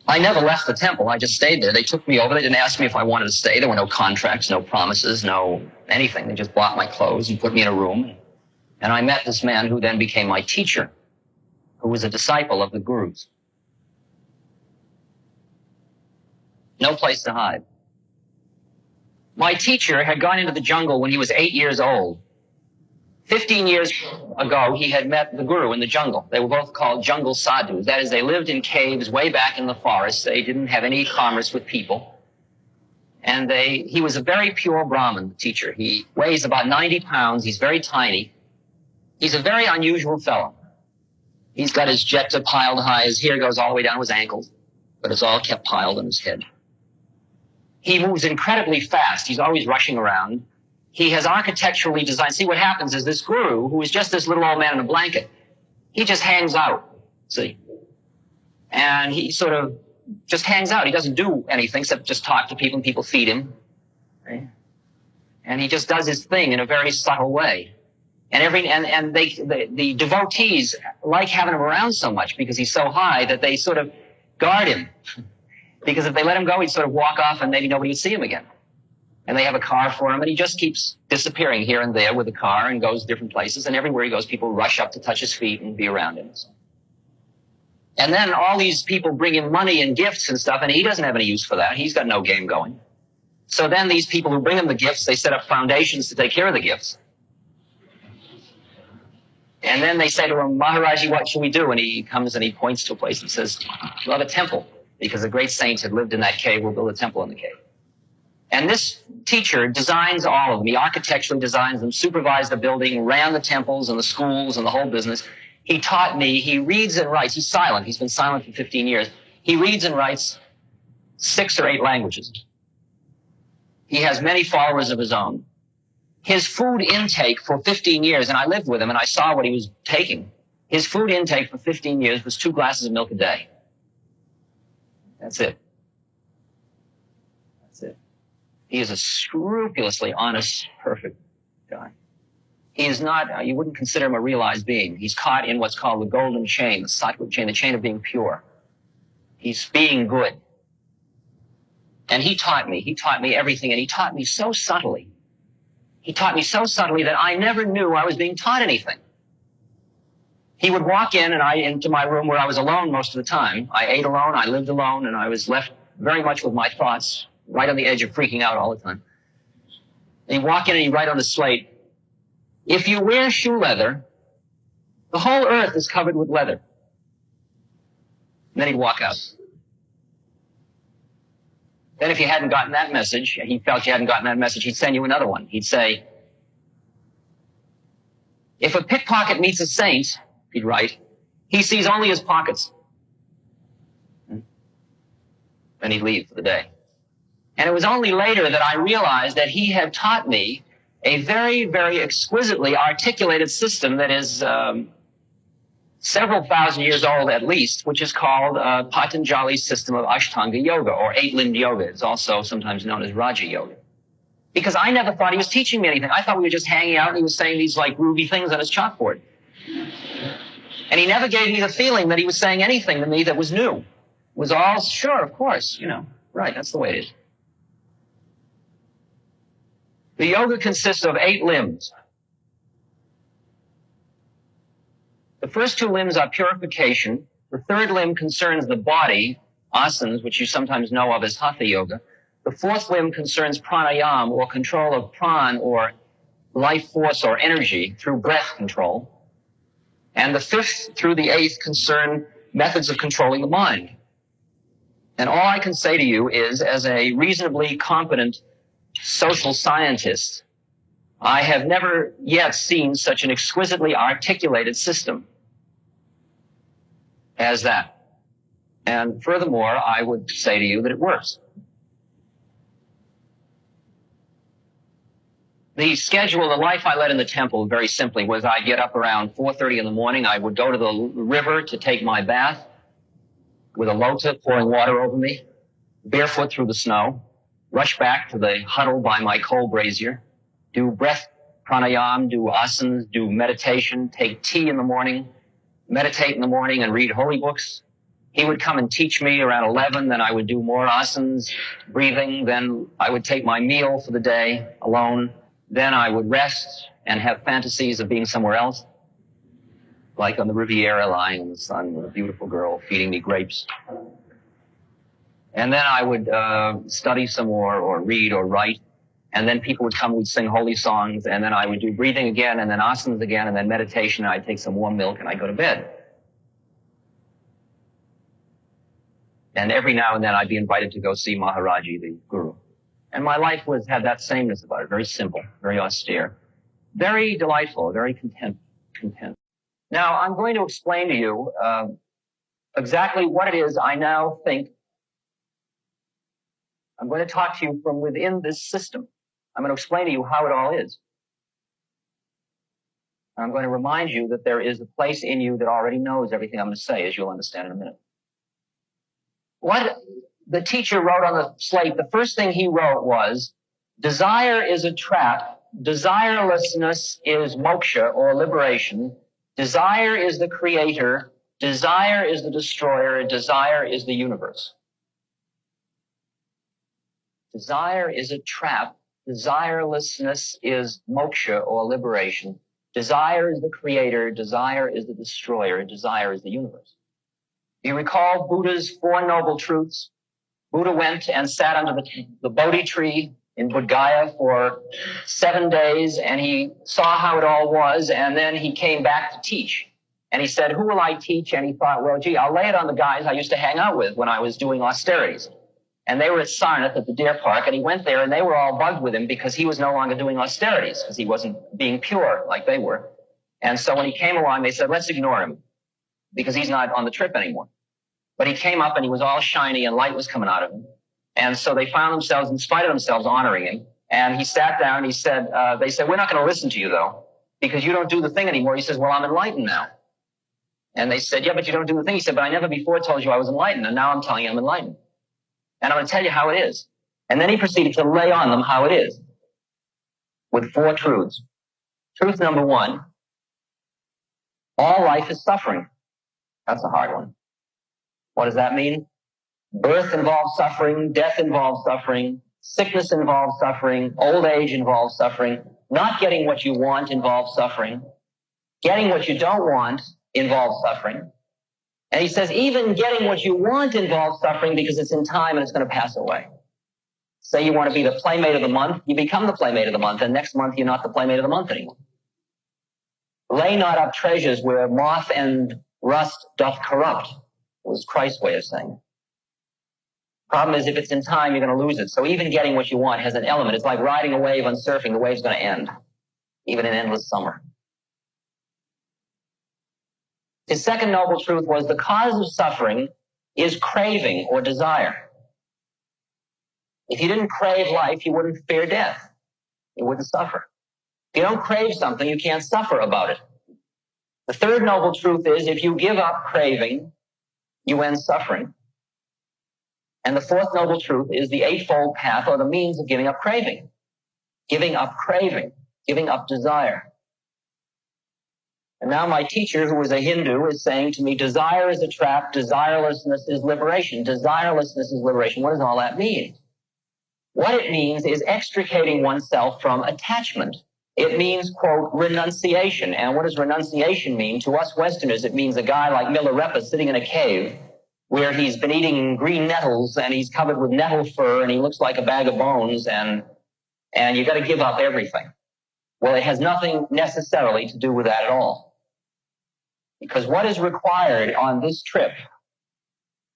I never left the temple. I just stayed there. They took me over. They didn't ask me if I wanted to stay. There were no contracts, no promises, no anything. They just bought my clothes and put me in a room. And I met this man who then became my teacher, who was a disciple of the gurus. No place to hide. My teacher had gone into the jungle when he was 8 years old. 15 years ago, he had met the guru in the jungle. They were both called jungle sadhus. That is, they lived in caves way back in the forest. They didn't have any commerce with people. And he was a very pure Brahmin, the teacher. He weighs about 90 pounds. He's very tiny. He's a very unusual fellow. He's got his jeta piled high. His hair goes all the way down to his ankles, but it's all kept piled on his head. He moves incredibly fast. He's always rushing around. He has architecturally designed. See, what happens is this guru, who is just this little old man in a blanket, he just hangs out, see? And he sort of just hangs out. He doesn't do anything except just talk to people, and people feed him. Right? And he just does his thing in a very subtle way. And the devotees like having him around so much because he's so high that they sort of guard him. Because if they let him go, he'd sort of walk off and maybe nobody would see him again. And they have a car for him, and he just keeps disappearing here and there with the car and goes different places. And everywhere he goes, people rush up to touch his feet and be around him. And then all these people bring him money and gifts and stuff, and he doesn't have any use for that. He's got no game going. So then these people who bring him the gifts, they set up foundations to take care of the gifts. And then they say to him, Maharaji, what should we do? And he comes and he points to a place and says, we'll have a temple, because a great saint had lived in that cave. We'll build a temple in the cave. And this teacher designs all of them. He architecturally designs them, supervised the building, ran the temples and the schools and the whole business. He taught me. He reads and writes. He's silent. He's been silent for 15 years. He reads and writes 6 or 8 languages. He has many followers of his own. His food intake for 15 years, and I lived with him and I saw what he was taking. His food intake for 15 years was 2 glasses of milk a day. That's it. That's it. He is a scrupulously honest, perfect guy. He is not, you wouldn't consider him a realized being. He's caught in what's called the golden chain, the sattvic chain, the chain of being pure. He's being good. And he taught me everything, and he taught me so subtly. He taught me so subtly that I never knew I was being taught anything. He would walk in into my room where I was alone most of the time. I ate alone, I lived alone, and I was left very much with my thoughts, right on the edge of freaking out all the time. And he'd walk in and he'd write on the slate, "If you wear shoe leather, the whole earth is covered with leather." And then he'd walk out. Then if you hadn't gotten that message, he felt you hadn't gotten that message, he'd send you another one. He'd say, "If a pickpocket meets a saint," he'd write, "he sees only his pockets." Then he'd leave for the day. And it was only later that I realized that he had taught me a very, very exquisitely articulated system that is several thousand years old at least, which is called Patanjali's system of Ashtanga Yoga, or eight-limbed yoga. It's also sometimes known as Raja Yoga. Because I never thought he was teaching me anything. I thought we were just hanging out and he was saying these like groovy things on his chalkboard. And he never gave me the feeling that he was saying anything to me that was new. It was all, sure, of course, right, that's the way it is. The yoga consists of 8 limbs. The first 2 limbs are purification. The third limb concerns the body, asanas, which you sometimes know of as hatha yoga. The fourth limb concerns pranayama, or control of pran, or life force or energy, through breath control. And the fifth through the 8th concern methods of controlling the mind. And all I can say to you is, as a reasonably competent social scientist, I have never yet seen such an exquisitely articulated system as that. And furthermore, I would say to you that it works. The schedule, the life I led in the temple, very simply, was I'd get up around 4:30 in the morning. I would go to the river to take my bath with a lota pouring water over me, barefoot through the snow, rush back to the huddle by my coal brazier, do breath pranayama, do asanas, do meditation, take tea in the morning, meditate in the morning, and read holy books. He would come and teach me around 11, then I would do more asanas, breathing, then I would take my meal for the day alone, then I would rest and have fantasies of being somewhere else, like on the Riviera lying in the sun with a beautiful girl feeding me grapes. And then I would study some more, or read, or write. And then people would come, we'd sing holy songs, and then I would do breathing again, and then asanas again, and then meditation, and I'd take some warm milk, and I'd go to bed. And every now and then I'd be invited to go see Maharaji, the guru. And my life had that sameness about it, very simple, very austere, very delightful, very content. Now, I'm going to explain to you exactly what it is I now think. I'm going to talk to you from within this system. I'm going to explain to you how it all is. I'm going to remind you that there is a place in you that already knows everything I'm going to say, as you'll understand in a minute. What the teacher wrote on the slate, the first thing he wrote was, desire is a trap, desirelessness is moksha, or liberation, desire is the creator, desire is the destroyer, desire is the universe. Desire is a trap, desirelessness is moksha, or liberation, desire is the creator, desire is the destroyer, desire is the universe. You recall Buddha's 4 noble truths? Buddha went and sat under the Bodhi tree in Bodh Gaya for 7 days, and he saw how it all was, and then he came back to teach. And he said, who will I teach? And he thought, well, gee, I'll lay it on the guys I used to hang out with when I was doing austerities. And they were at Sarnath at the deer park, and he went there, and they were all bugged with him because he was no longer doing austerities, because he wasn't being pure like they were. And so when he came along, they said, let's ignore him, because he's not on the trip anymore. But he came up and he was all shiny and light was coming out of him. And so they found themselves, in spite of themselves, honoring him. And he sat down and he said, they said, we're not going to listen to you though, because you don't do the thing anymore. He says, well, I'm enlightened now. And they said, yeah, but you don't do the thing. He said, but I never before told you I was enlightened, and now I'm telling you I'm enlightened. And I'm going to tell you how it is. And then he proceeded to lay on them how it is, with 4 truths. Truth number 1, all life is suffering. That's a hard one. What does that mean? Birth involves suffering, death involves suffering, sickness involves suffering, old age involves suffering, not getting what you want involves suffering, getting what you don't want involves suffering. And he says even getting what you want involves suffering because it's in time and it's going to pass away. Say you want to be the playmate of the month, you become the playmate of the month, and next month you're not the playmate of the month anymore. Lay not up treasures where moth and rust doth corrupt, was Christ's way of saying it. Problem is, if it's in time, you're going to lose it. So even getting what you want has an element. It's like riding a wave on surfing. The wave's going to end, even in endless summer. His second noble truth was the cause of suffering is craving or desire. If you didn't crave life, you wouldn't fear death. You wouldn't suffer. If you don't crave something, you can't suffer about it. The third noble truth is if you give up craving, you end suffering. And the fourth noble truth is the eightfold path or the means of giving up craving. Giving up craving, giving up desire. And now my teacher, who is a Hindu, is saying to me, desire is a trap, desirelessness is liberation. Desirelessness is liberation. What does all that mean? What it means is extricating oneself from attachment. It means, quote, renunciation. And what does renunciation mean? To us Westerners, it means a guy like Milarepa sitting in a cave where he's been eating green nettles and he's covered with nettle fur and he looks like a bag of bones and you got to give up everything. Well, it has nothing necessarily to do with that at all. Because what is required on this trip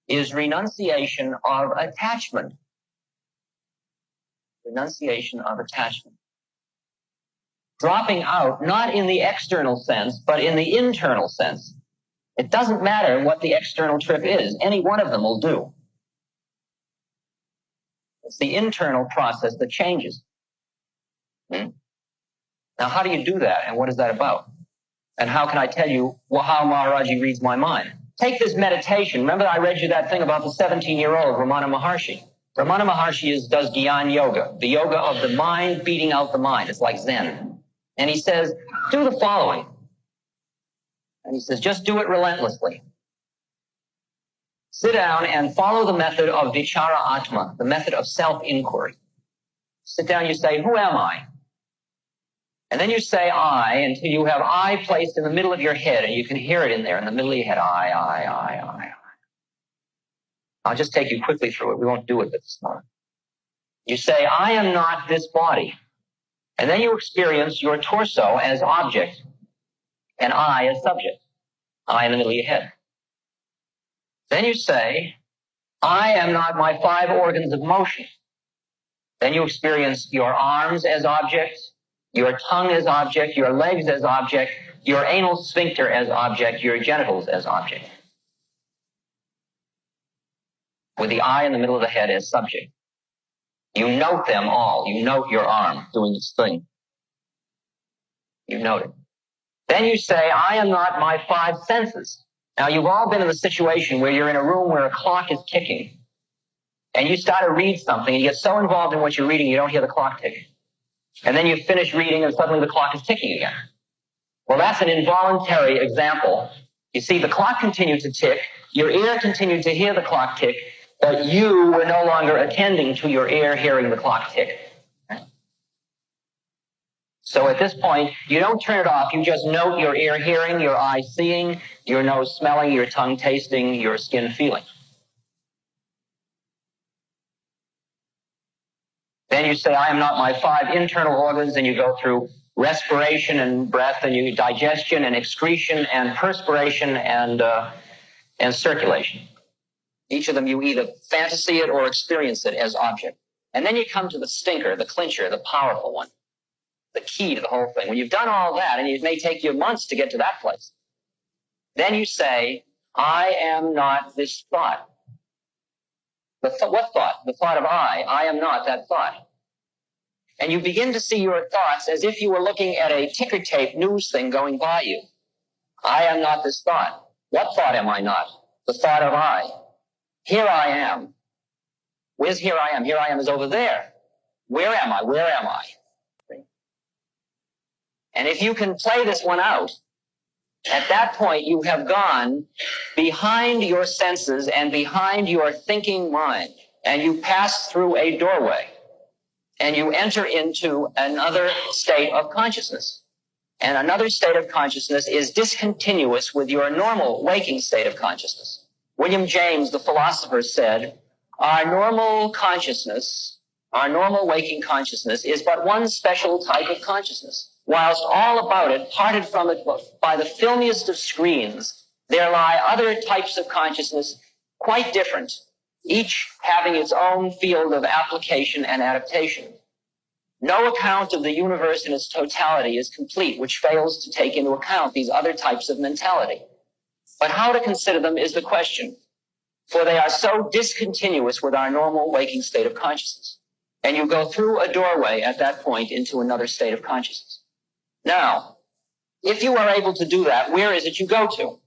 is renunciation of attachment. Renunciation of attachment. Dropping out, not in the external sense, but in the internal sense. It doesn't matter what the external trip is. Any one of them will do. It's the internal process that changes. Now, how do you do that, and what is that about? And how can I tell you how Maharaji reads my mind? Take this meditation. Remember I read you that thing about the 17-year-old Ramana Maharshi? Ramana Maharshi does Gyan Yoga, the yoga of the mind beating out the mind. It's like Zen. And he says, do the following. And he says, just do it relentlessly. Sit down and follow the method of Vichara Atma, the method of self-inquiry. Sit down, you say, who am I? And then you say I until you have I placed in the middle of your head, and you can hear it in there in the middle of your head. I. I'll just take you quickly through it. We won't do it this morning. You say, I am not this body. And then you experience your torso as object and I as subject. I in the middle of your head. Then you say, I am not my 5 organs of motion. Then you experience your arms as objects, your tongue as object, your legs as object, your anal sphincter as object, your genitals as object. With the I in the middle of the head as subject. You note them all. You note your arm doing its thing. You note it. Then you say, I am not my 5 senses. Now, you've all been in the situation where you're in a room where a clock is ticking, and you start to read something, and you get so involved in what you're reading, you don't hear the clock ticking. And then you finish reading, and suddenly the clock is ticking again. Well, that's an involuntary example. You see, the clock continued to tick, your ear continued to hear the clock tick, but you were no longer attending to your ear hearing the clock tick. So at this point, you don't turn it off. You just note your ear hearing, your eye seeing, your nose smelling, your tongue tasting, your skin feeling. Then you say, I am not my 5 internal organs, and you go through respiration and breath, and you digestion and excretion and perspiration and circulation. Each of them, you either fantasy it or experience it as object. And then you come to the stinker, the clincher, the powerful one, the key to the whole thing. When you've done all that, and it may take you months to get to that place, then you say, I am not this thought. What thought? The thought of I am not that thought. And you begin to see your thoughts as if you were looking at a ticker tape news thing going by you. I am not this thought. What thought am I not? The thought of I. Here I am. Where's here I am? Here I am is over there. Where am I? Where am I? And if you can play this one out, at that point you have gone behind your senses and behind your thinking mind, and you pass through a doorway, and you enter into another state of consciousness. And another state of consciousness is discontinuous with your normal waking state of consciousness. William James, the philosopher, said, our normal consciousness, our normal waking consciousness is but one special type of consciousness. Whilst all about it, parted from it by the filmiest of screens, there lie other types of consciousness quite different, each having its own field of application and adaptation. No account of the universe in its totality is complete, which fails to take into account these other types of mentality. But how to consider them is the question, for they are so discontinuous with our normal waking state of consciousness. And you go through a doorway at that point into another state of consciousness. Now, if you are able to do that, where is it you go to?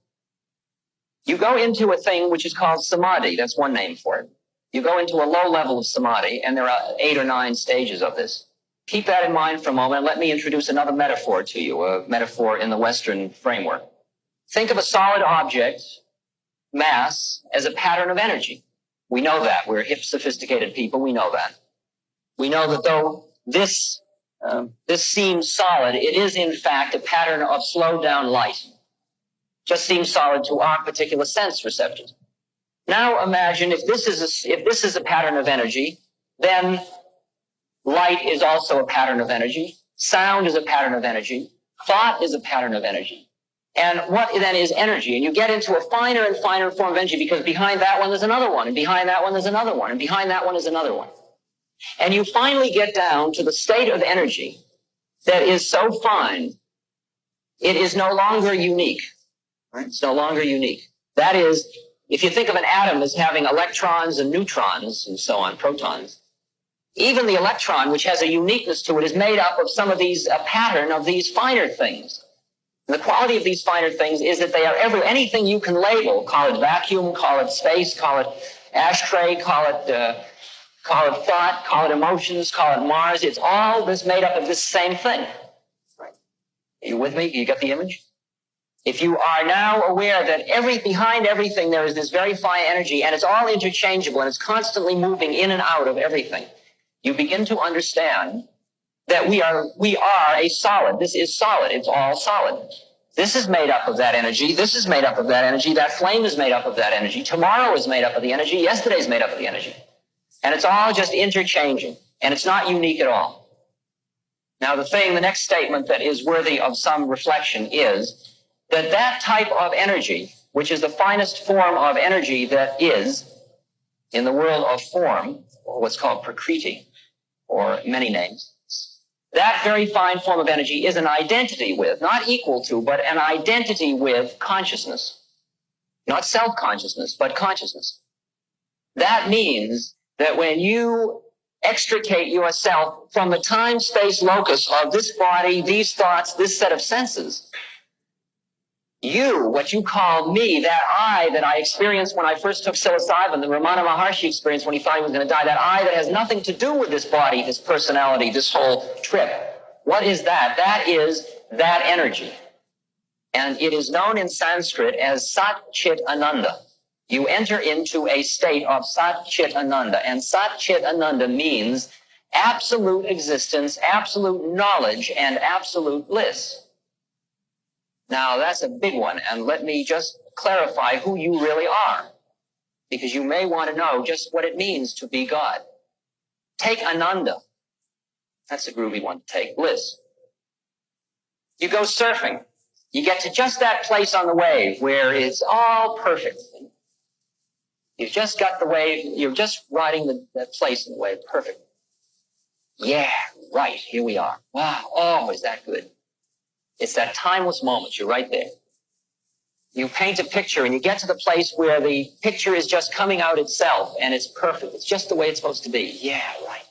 You go into a thing which is called samadhi. That's one name for it. You go into a low level of samadhi, and there are 8 or 9 stages of this. Keep that in mind for a moment, and let me introduce another metaphor to you, a metaphor in the Western framework. Think of a solid object, mass, as a pattern of energy. We know that. We're hip, sophisticated people. We know that. We know that though this seems solid, it is in fact a pattern of slowed down light. Just seems solid to our particular sense receptors. Now imagine if this is a pattern of energy, then light is also a pattern of energy. Sound is a pattern of energy. Thought is a pattern of energy. And what then is energy? And you get into a finer and finer form of energy because behind that one there's another one, and behind that one there's another one, and behind that one is another one. And you finally get down to the state of energy that is so fine, it is no longer unique. Right? It's no longer unique. That is, if you think of an atom as having electrons and neutrons and so on, protons, even the electron, which has a uniqueness to it, is made up of some of these, a pattern of these finer things. And the quality of these finer things is that they are anything you can label, call it vacuum, call it space, call it ashtray, call it thought, call it emotions, call it Mars. It's all this made up of this same thing. Right. Are you with me? You got the image? If you are now aware that behind everything there is this very fine energy, and it's all interchangeable, and it's constantly moving in and out of everything, you begin to understand that we are a solid. This is solid. It's all solid. This is made up of that energy. This is made up of that energy. That flame is made up of that energy. Tomorrow is made up of the energy. Yesterday is made up of the energy. And it's all just interchanging. And it's not unique at all. Now the next statement that is worthy of some reflection is that type of energy, which is the finest form of energy that is in the world of form, or what's called prakriti, or many names, that very fine form of energy is an identity with, not equal to, but an identity with consciousness. Not self-consciousness, but consciousness. That means that when you extricate yourself from the time-space locus of this body, these thoughts, this set of senses, you, what you call me, that I experienced when I first took psilocybin, the Ramana Maharshi experienced when he thought he was going to die, that I that has nothing to do with this body, this personality, this whole trip. What is that? That is that energy. And it is known in Sanskrit as Sat Chit Ananda. You enter into a state of Sat Chit Ananda. And Sat Chit Ananda means absolute existence, absolute knowledge, and absolute bliss. Now, that's a big one, and let me just clarify who you really are, because you may want to know just what it means to be God. Take Ananda. That's a groovy one to take. Bliss. You go surfing. You get to just that place on the wave where it's all perfect. You've just got the wave, you're just riding that place in the wave. Perfect. Yeah, right, here we are. Wow, oh, is that good? It's that timeless moment. You're right there. You paint a picture and you get to the place where the picture is just coming out itself and it's perfect. It's just the way it's supposed to be. Yeah, right.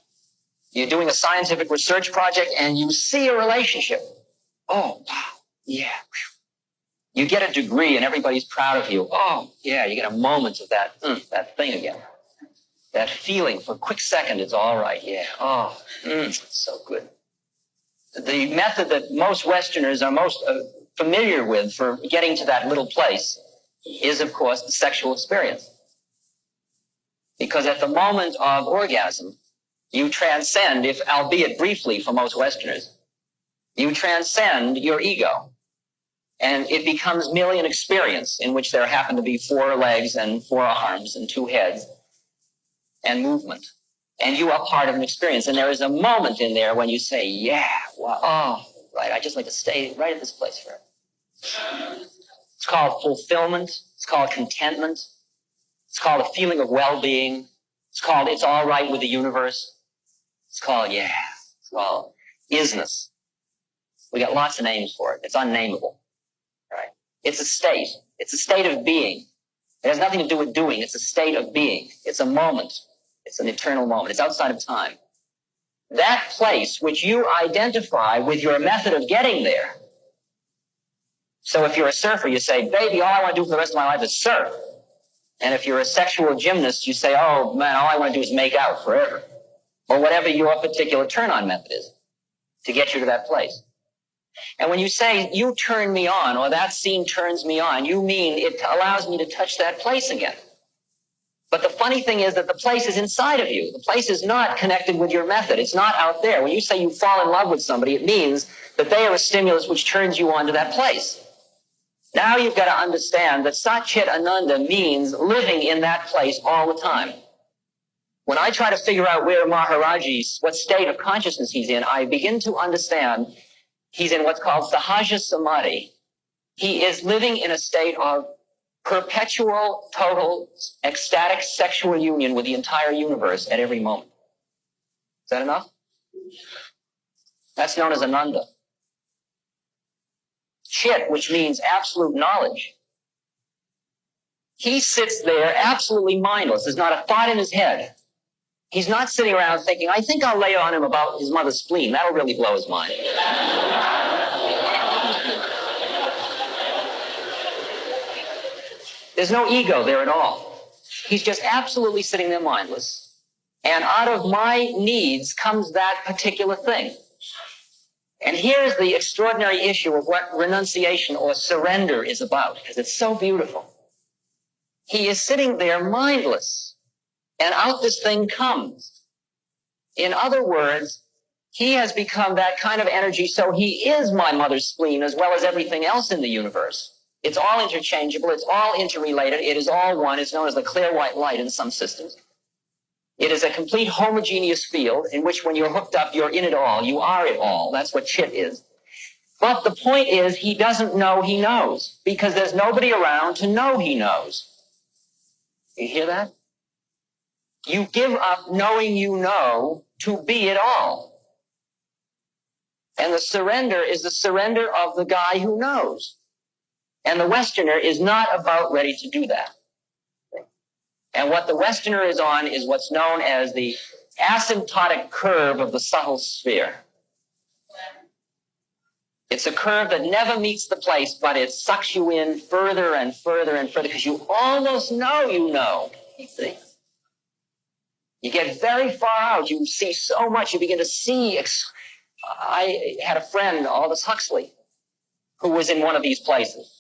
You're doing a scientific research project and you see a relationship. Oh, wow. Yeah. You get a degree and everybody's proud of you. Oh, yeah, you get a moment of that thing again. That feeling for a quick second, it's all right, yeah. Oh, it's so good. The method that most Westerners are most familiar with for getting to that little place is, of course, the sexual experience. Because at the moment of orgasm, you transcend, if albeit briefly for most Westerners, you transcend your ego. And it becomes merely an experience in which there happen to be 4 legs and 4 arms and 2 heads and movement. And you are part of an experience. And there is a moment in there when you say, yeah, wow, oh, right, I just like to stay right at this place forever. It's called fulfillment. It's called contentment. It's called a feeling of well-being. It's called it's all right with the universe. It's called, yeah, it's called isness. We got lots of names for it. It's unnameable. Right? It's a state. It's a state of being. It has nothing to do with doing. It's a state of being. It's a moment. It's an eternal moment. It's outside of time. That place which you identify with your method of getting there. So if you're a surfer, you say, baby, all I want to do for the rest of my life is surf. And if you're a sexual gymnast, you say, oh, man, all I want to do is make out forever. Or whatever your particular turn-on method is to get you to that place. And when you say, you turn me on, or that scene turns me on, you mean it allows me to touch that place again. But the funny thing is that the place is inside of you. The place is not connected with your method. It's not out there. When you say you fall in love with somebody, it means that they are a stimulus which turns you on to that place. Now you've got to understand that Sat Chit Ananda means living in that place all the time. When I try to figure out where Maharaji, what state of consciousness he's in, I begin to understand he's in what's called Sahaja Samadhi. He is living in a state of perpetual, total, ecstatic sexual union with the entire universe at every moment. Is that enough? That's known as Ananda. Chit, which means absolute knowledge. He sits there absolutely mindless. There's not a thought in his head. He's not sitting around thinking, I think I'll lay on him about his mother's spleen. That'll really blow his mind. There's no ego there at all. He's just absolutely sitting there mindless. And out of my needs comes that particular thing. And here's the extraordinary issue of what renunciation or surrender is about, because it's so beautiful. He is sitting there mindless, and out this thing comes. In other words, he has become that kind of energy, so he is my mother's spleen as well as everything else in the universe. It's all interchangeable. It's all interrelated. It is all one. It's known as the clear white light in some systems. It is a complete homogeneous field in which when you're hooked up, you're in it all. You are it all. That's what Chit is. But the point is, he doesn't know he knows because there's nobody around to know he knows. You hear that? You give up knowing you know to be it all. And the surrender is the surrender of the guy who knows. And the Westerner is not about ready to do that. And what the Westerner is on is what's known as the asymptotic curve of the subtle sphere. It's a curve that never meets the place, but it sucks you in further and further and further because you almost know you know. You see? You get very far out. You see so much. You begin to see. I had a friend, Aldous Huxley, who was in one of these places.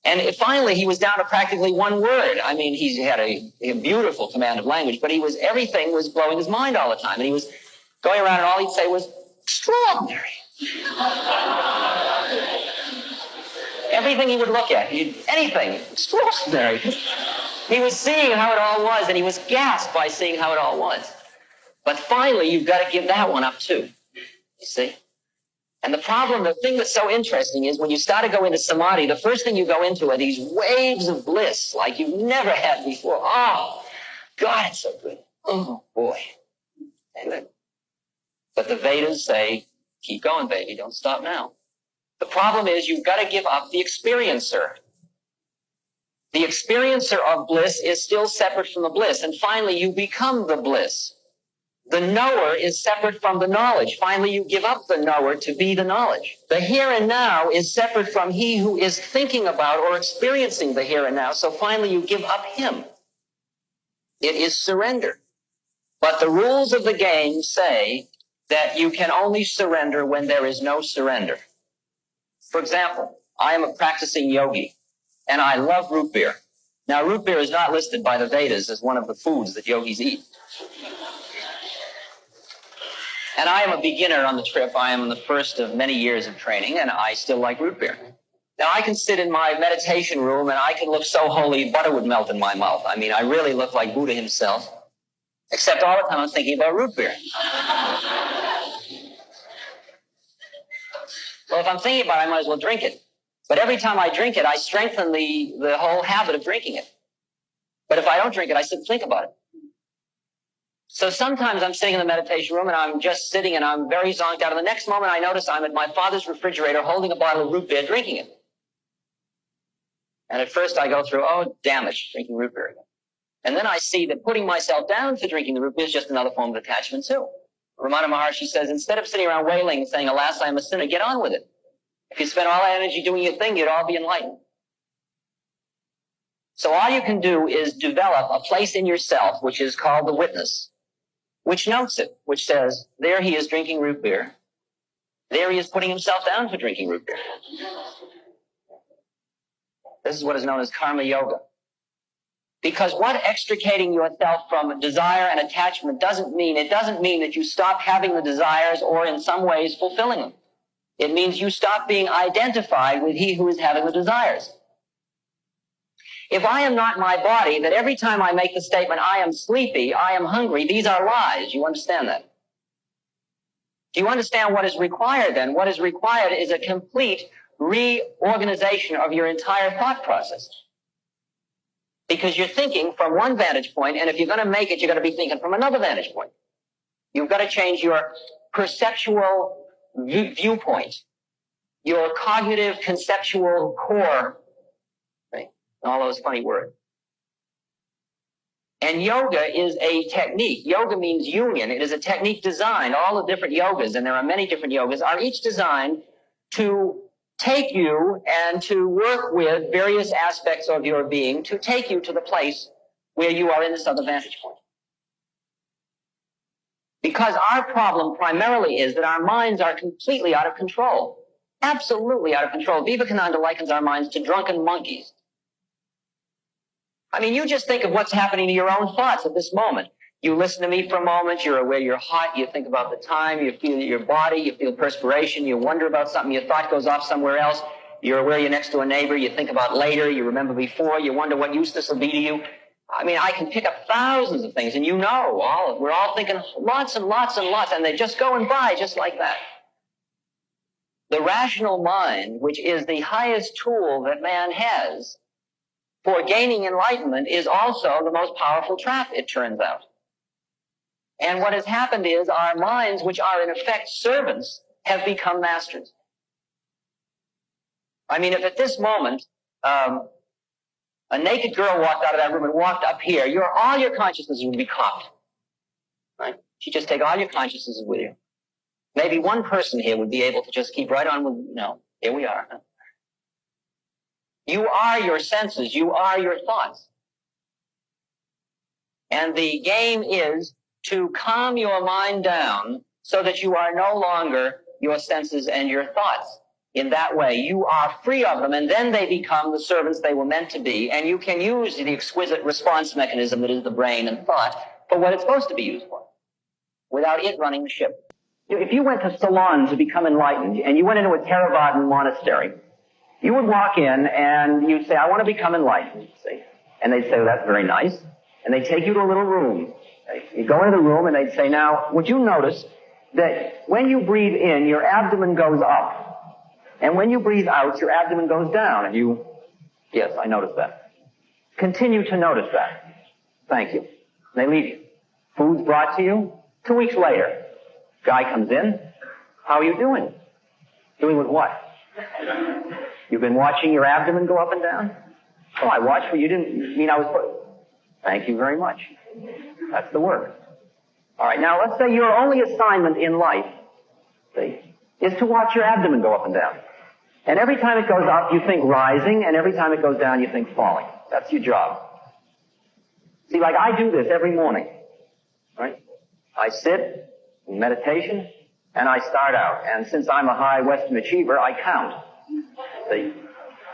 And finally, he was down to practically one word. I mean, he had a beautiful command of language, but everything was blowing his mind all the time. And he was going around and all he'd say was, extraordinary. Everything he would look at, anything, extraordinary. He was seeing how it all was, and he was gasped by seeing how it all was. But finally, you've got to give that one up too, you see? And the thing that's so interesting is when you start to go into samadhi, the first thing you go into are these waves of bliss like you've never had before. Oh, God, it's so good. Oh, boy. But the Vedas say, keep going, baby, don't stop now. The problem is you've got to give up the experiencer. The experiencer of bliss is still separate from the bliss. And finally, you become the bliss. The knower is separate from the knowledge. Finally, you give up the knower to be the knowledge. The here and now is separate from he who is thinking about or experiencing the here and now. So finally, you give up him. It is surrender. But the rules of the game say that you can only surrender when there is no surrender. For example, I am a practicing yogi, and I love root beer. Now, root beer is not listed by the Vedas as one of the foods that yogis eat. And I am a beginner on the trip. I am in the first of many years of training, and I still like root beer. Now, I can sit in my meditation room, and I can look so holy, butter would melt in my mouth. I mean, I really look like Buddha himself, except all the time I'm thinking about root beer. Well, if I'm thinking about it, I might as well drink it. But every time I drink it, I strengthen the whole habit of drinking it. But if I don't drink it, I sit and think about it. So sometimes I'm sitting in the meditation room and I'm just sitting and I'm very zonked out. And the next moment I notice I'm at my father's refrigerator holding a bottle of root beer, drinking it. And at first I go through, oh, damn it, drinking root beer again. And then I see that putting myself down for drinking the root beer is just another form of attachment too. Ramana Maharshi says, instead of sitting around wailing and saying, alas, I am a sinner, get on with it. If you spent all that energy doing your thing, you'd all be enlightened. So all you can do is develop a place in yourself, which is called the witness, which notes it, which says, there he is drinking root beer. There he is putting himself down for drinking root beer. This is what is known as karma yoga. Because what extricating yourself from desire and attachment doesn't mean that you stop having the desires or in some ways fulfilling them. It means you stop being identified with he who is having the desires. If I am not my body, that every time I make the statement, I am sleepy, I am hungry, these are lies. You understand that? Do you understand what is required then? What is required is a complete reorganization of your entire thought process. Because you're thinking from one vantage point, and if you're going to make it, you're going to be thinking from another vantage point. You've got to change your perceptual viewpoint, your cognitive conceptual core, right? All those funny words. And yoga is a technique. Yoga means union. It is a technique designed, all the different yogas, and there are many different yogas, are each designed to take you and to work with various aspects of your being to take you to the place where you are in this other vantage point. Because our problem primarily is that our minds are completely out of control. Absolutely out of control. Vivekananda likens our minds to drunken monkeys. I mean, you just think of what's happening to your own thoughts at this moment. You listen to me for a moment, you're aware you're hot, you think about the time, you feel your body, you feel perspiration, you wonder about something, your thought goes off somewhere else, you're aware you're next to a neighbor, you think about later, you remember before, you wonder what use this will be to you. I mean, I can pick up thousands of things, and you know, we're all thinking lots and lots and lots, and they're just going by just like that. The rational mind, which is the highest tool that man has for gaining enlightenment, is also the most powerful trap, it turns out. And what has happened is our minds, which are in effect servants, have become masters. I mean, if at this moment a naked girl walked out of that room and walked up here, all your consciousness would be copped. Right? You just take all your consciousnesses with you. Maybe one person here would be able to just keep right on with, no, here we are. Huh? You are your senses. You are your thoughts. And the game is to calm your mind down so that you are no longer your senses and your thoughts. In that way, you are free of them, and then they become the servants they were meant to be, and you can use the exquisite response mechanism that is the brain and thought for what it's supposed to be used for, without it running the ship. If you went to Ceylon to become enlightened, and you went into a Theravadan monastery, you would walk in and you'd say, I want to become enlightened, see? And they'd say, well, that's very nice. And they'd take you to a little room. You go into the room and they'd say, now, would you notice that when you breathe in, your abdomen goes up. And when you breathe out, your abdomen goes down. And you, yes, I noticed that. Continue to notice that. Thank you. They leave you. Food's brought to you. 2 weeks later, guy comes in. How are you doing? Doing with what? You've been watching your abdomen go up and down? Oh, I watched, but you didn't mean I was... Thank you very much. That's the work. All right, now let's say your only assignment in life, see, is to watch your abdomen go up and down. And every time it goes up, you think rising, and every time it goes down, you think falling. That's your job. See, like I do this every morning, right? I sit in meditation, and I start out. And since I'm a high Western achiever, I count. See?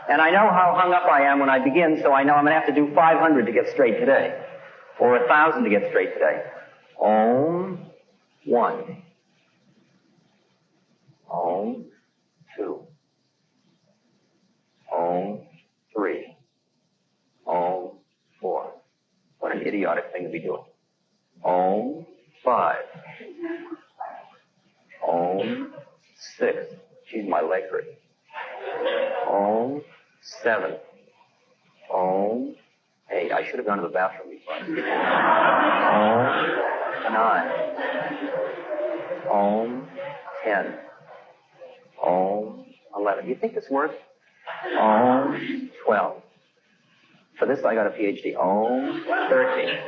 And I know how hung up I am when I begin, so I know I'm going to have to do 500 to get straight today. Or 1,000 to get straight today. Om, 1. Om, 2. Om, 3. Om, 4. What an idiotic thing to be doing. Om, 5. Om, 6. Geez, my leg hurts. Om, 7. Om, 8. I should have gone to the bathroom before. Om, 9. Om, 10. Om, 11. Do you think this works? Om, 12. For this, I got a PhD. Om, 13.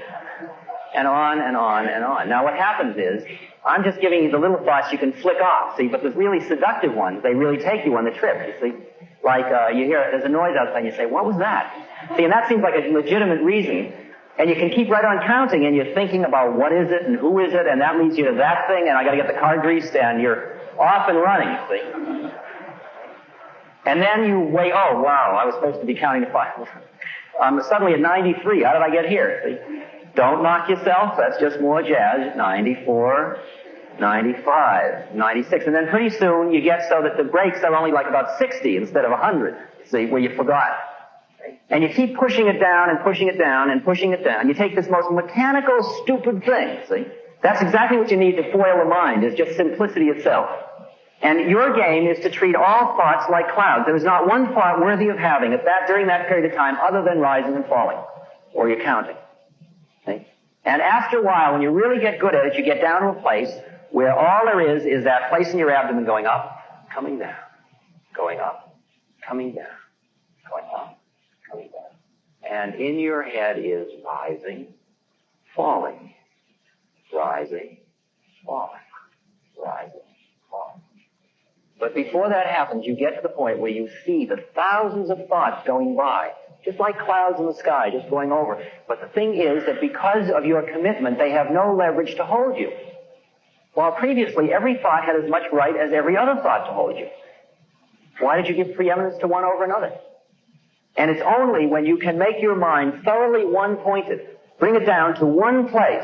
And on and on and on. Now, what happens is, I'm just giving you the little thoughts you can flick off, see? But there's really seductive ones. They really take you on the trip, you see? Like, you hear, there's a noise outside, and you say, what was that? See, and that seems like a legitimate reason. And you can keep right on counting, and you're thinking about what is it and who is it, and that leads you to that thing, and I got to get the car greased, and you're off and running, see? And then you wait, oh, wow, I was supposed to be counting to 5. I'm suddenly at 93. How did I get here? See? Don't knock yourself. That's just more jazz. 94, 95, 96. And then pretty soon you get so that the breaks are only like about 60 instead of 100, see, where you forgot. And you keep pushing it down and pushing it down and pushing it down. You take this most mechanical, stupid thing, see? That's exactly what you need to foil the mind, is just simplicity itself. And your game is to treat all thoughts like clouds. There is not one thought worthy of having at that, during that period of time other than rising and falling. Or you're counting. See? And after a while, when you really get good at it, you get down to a place where all there is that place in your abdomen going up, coming down, going up, coming down, going up, coming down. And in your head is rising, falling, rising, falling, rising, falling. But before that happens, you get to the point where you see the thousands of thoughts going by, just like clouds in the sky, just going over. But the thing is that because of your commitment, they have no leverage to hold you. While previously, every thought had as much right as every other thought to hold you. Why did you give preeminence to one over another? And it's only when you can make your mind thoroughly one-pointed, bring it down to one place.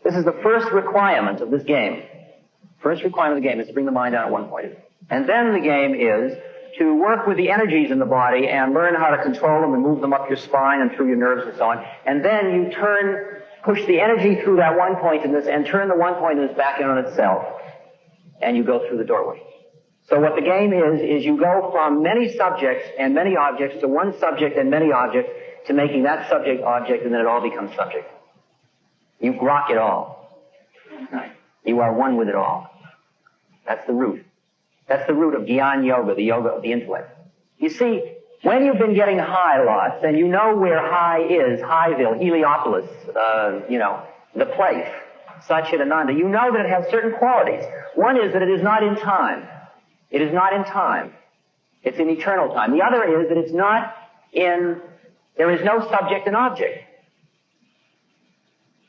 This is the first requirement of this game. First requirement of the game is to bring the mind down at one point. And then the game is to work with the energies in the body and learn how to control them and move them up your spine and through your nerves and so on. And then you push the energy through that one-pointedness and turn the one-pointedness back in on itself. And you go through the doorway. So what the game is you go from many subjects and many objects to one subject and many objects to making that subject object, and then it all becomes subject. You grok it all. Right? You are one with it all. That's the root. That's the root of Gyan Yoga, the yoga of the intellect. You see, when you've been getting high lots, and you know where high is, Highville, Heliopolis, the place, Satchidananda, you know that it has certain qualities. One is that it is not in time. It is not in time. It's in eternal time. The other is that it's not there is no subject and object.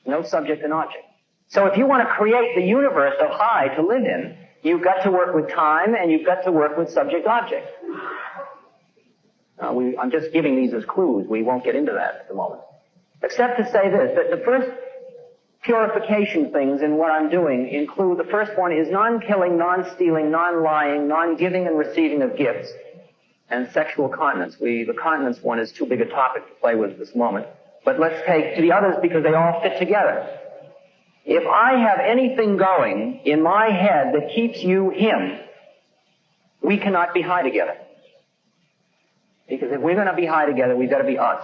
No subject and object. So if you want to create the universe of high to live in, you've got to work with time and you've got to work with subject-object. I'm just giving these as clues. We won't get into that at the moment. Except to say this, that the first purification things in what I'm doing include, the first one is non-killing, non-stealing, non-lying, non-giving and receiving of gifts, and sexual continence. The continence one is too big a topic to play with at this moment. But let's take to the others because they all fit together. If I have anything going in my head that keeps you him, we cannot be high together. Because if we're going to be high together, we've got to be us.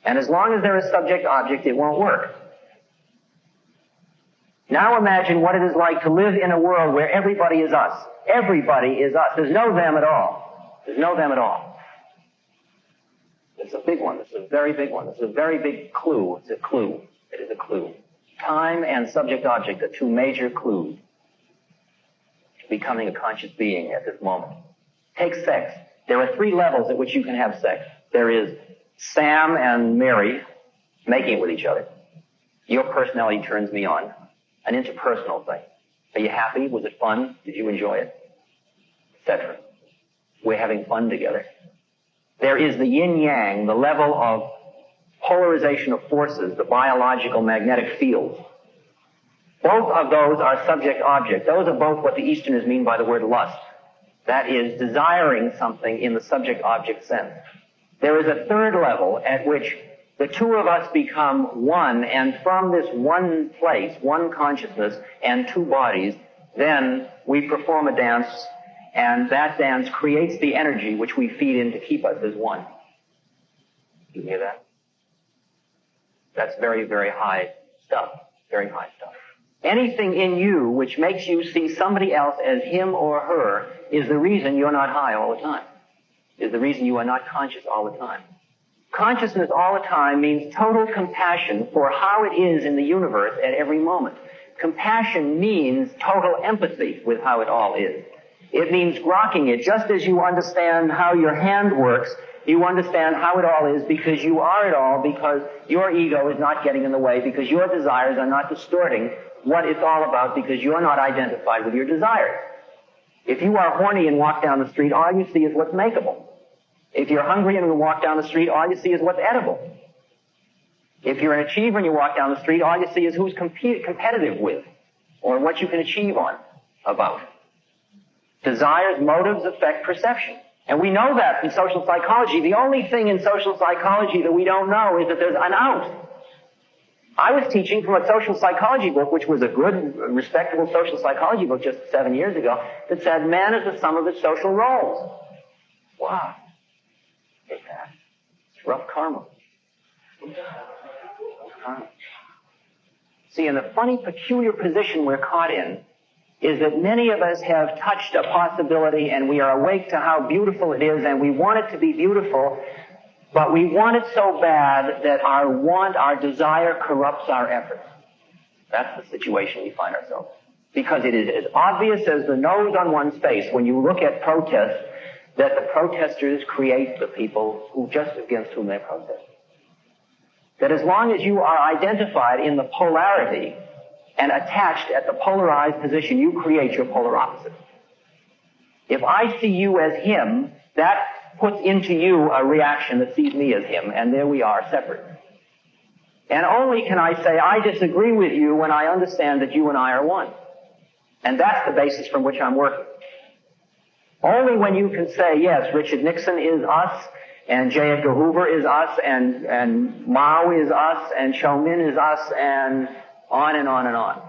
And as long as there is subject-object, it won't work. Now imagine what it is like to live in a world where everybody is us. Everybody is us. There's no them at all. There's no them at all. It's a big one. It's a very big one. It's a very big clue. It's a clue. It is a clue. Time and subject-object are two major clues to becoming a conscious being at this moment. Take sex. There are 3 levels at which you can have sex. There is Sam and Mary making it with each other. Your personality turns me on. An interpersonal thing. Are you happy? Was it fun? Did you enjoy it? Etc. We're having fun together. There is the yin-yang, the level of polarization of forces, the biological magnetic fields. Both of those are subject-object. Those are both what the Easterners mean by the word lust. That is, desiring something in the subject-object sense. There is a third level at which the two of us become one, and from this one place, one consciousness, and two bodies, then we perform a dance, and that dance creates the energy which we feed in to keep us as one. You hear that? That's very, very high stuff. Very high stuff. Anything in you which makes you see somebody else as him or her is the reason you're not high all the time. Is the reason you are not conscious all the time. Consciousness all the time means total compassion for how it is in the universe at every moment. Compassion means total empathy with how it all is. It means grokking it. Just as you understand how your hand works, you understand how it all is because you are it all, because your ego is not getting in the way, because your desires are not distorting what it's all about, because you're not identified with your desires. If you are horny and walk down the street, all you see is what's makeable. If you're hungry and you walk down the street, all you see is what's edible. If you're an achiever and you walk down the street, all you see is who's competitive with, or what you can achieve on, about. Desires, motives affect perception. And we know that from social psychology. The only thing in social psychology that we don't know is that there's an out. I was teaching from a social psychology book, which was a good, respectable social psychology book just 7 years ago, that said man is the sum of his social roles. Wow. Take that. It's rough karma. See, and the funny, peculiar position we're caught in is that many of us have touched a possibility and we are awake to how beautiful it is and we want it to be beautiful, but we want it so bad that our want, our desire corrupts our efforts. That's the situation we find ourselves in. Because it is as obvious as the nose on one's face when you look at protests that the protesters create the people who just against whom they protest. That as long as you are identified in the polarity and attached at the polarized position, you create your polar opposite. If I see you as him, that puts into you a reaction that sees me as him, and there we are, separate. And only can I say, I disagree with you when I understand that you and I are one. And that's the basis from which I'm working. Only when you can say, yes, Richard Nixon is us, and J. Edgar Hoover is us, and Mao is us, and Cho Min is us, and on and on and on.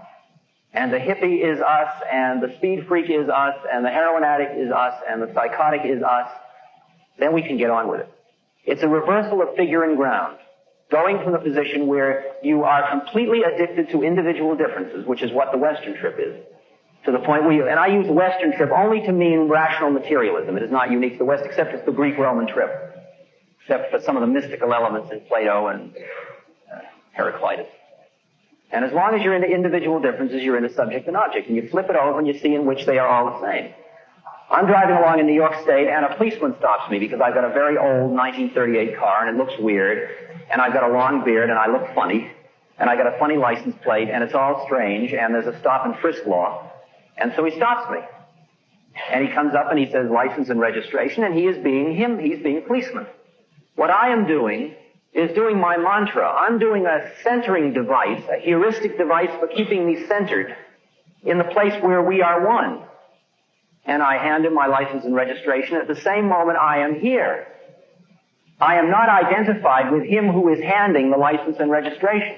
And the hippie is us, and the speed freak is us, and the heroin addict is us, and the psychotic is us. Then we can get on with it. It's a reversal of figure and ground. Going from the position where you are completely addicted to individual differences, which is what the Western trip is, to the point where and I use the Western trip only to mean rational materialism. It is not unique to the West, except it's the Greek-Roman trip. Except for some of the mystical elements in Plato and Heraclitus. And as long as you're into individual differences, you're into subject and object. And you flip it over and you see in which they are all the same. I'm driving along in New York State and a policeman stops me because I've got a very old 1938 car and it looks weird. And I've got a long beard and I look funny. And I got a funny license plate and it's all strange and there's a stop and frisk law. And so he stops me. And he comes up and he says license and registration and he is being him. He's being a policeman. What I am doing is doing my mantra. I'm doing a centering device, a heuristic device for keeping me centered in the place where we are one. And I hand him my license and registration. At the same moment, I am here. I am not identified with him who is handing the license and registration.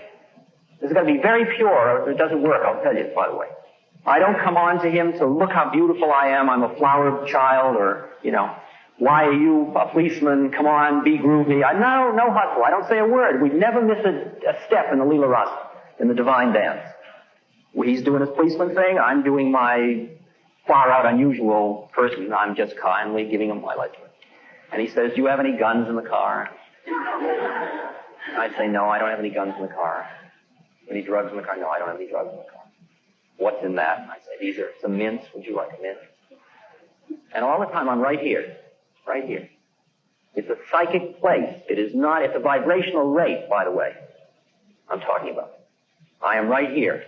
This has got to be very pure or it doesn't work, I'll tell you, by the way. I don't come on to him to look how beautiful I am, I'm a flower child, or, why are you a policeman? Come on, be groovy. No hustle. I don't say a word. We never miss a step in the Leela Rasa, in the divine dance. He's doing his policeman thing. I'm doing my far out unusual person. I'm just kindly giving him my license. And he says, do you have any guns in the car? I say, no, I don't have any guns in the car. Any drugs in the car? No, I don't have any drugs in the car. What's in that? I say, these are some mints. Would you like a mint? And all the time I'm right here. Right here. It's a psychic place. It is not, it's a vibrational rate, by the way, I'm talking about. I am right here.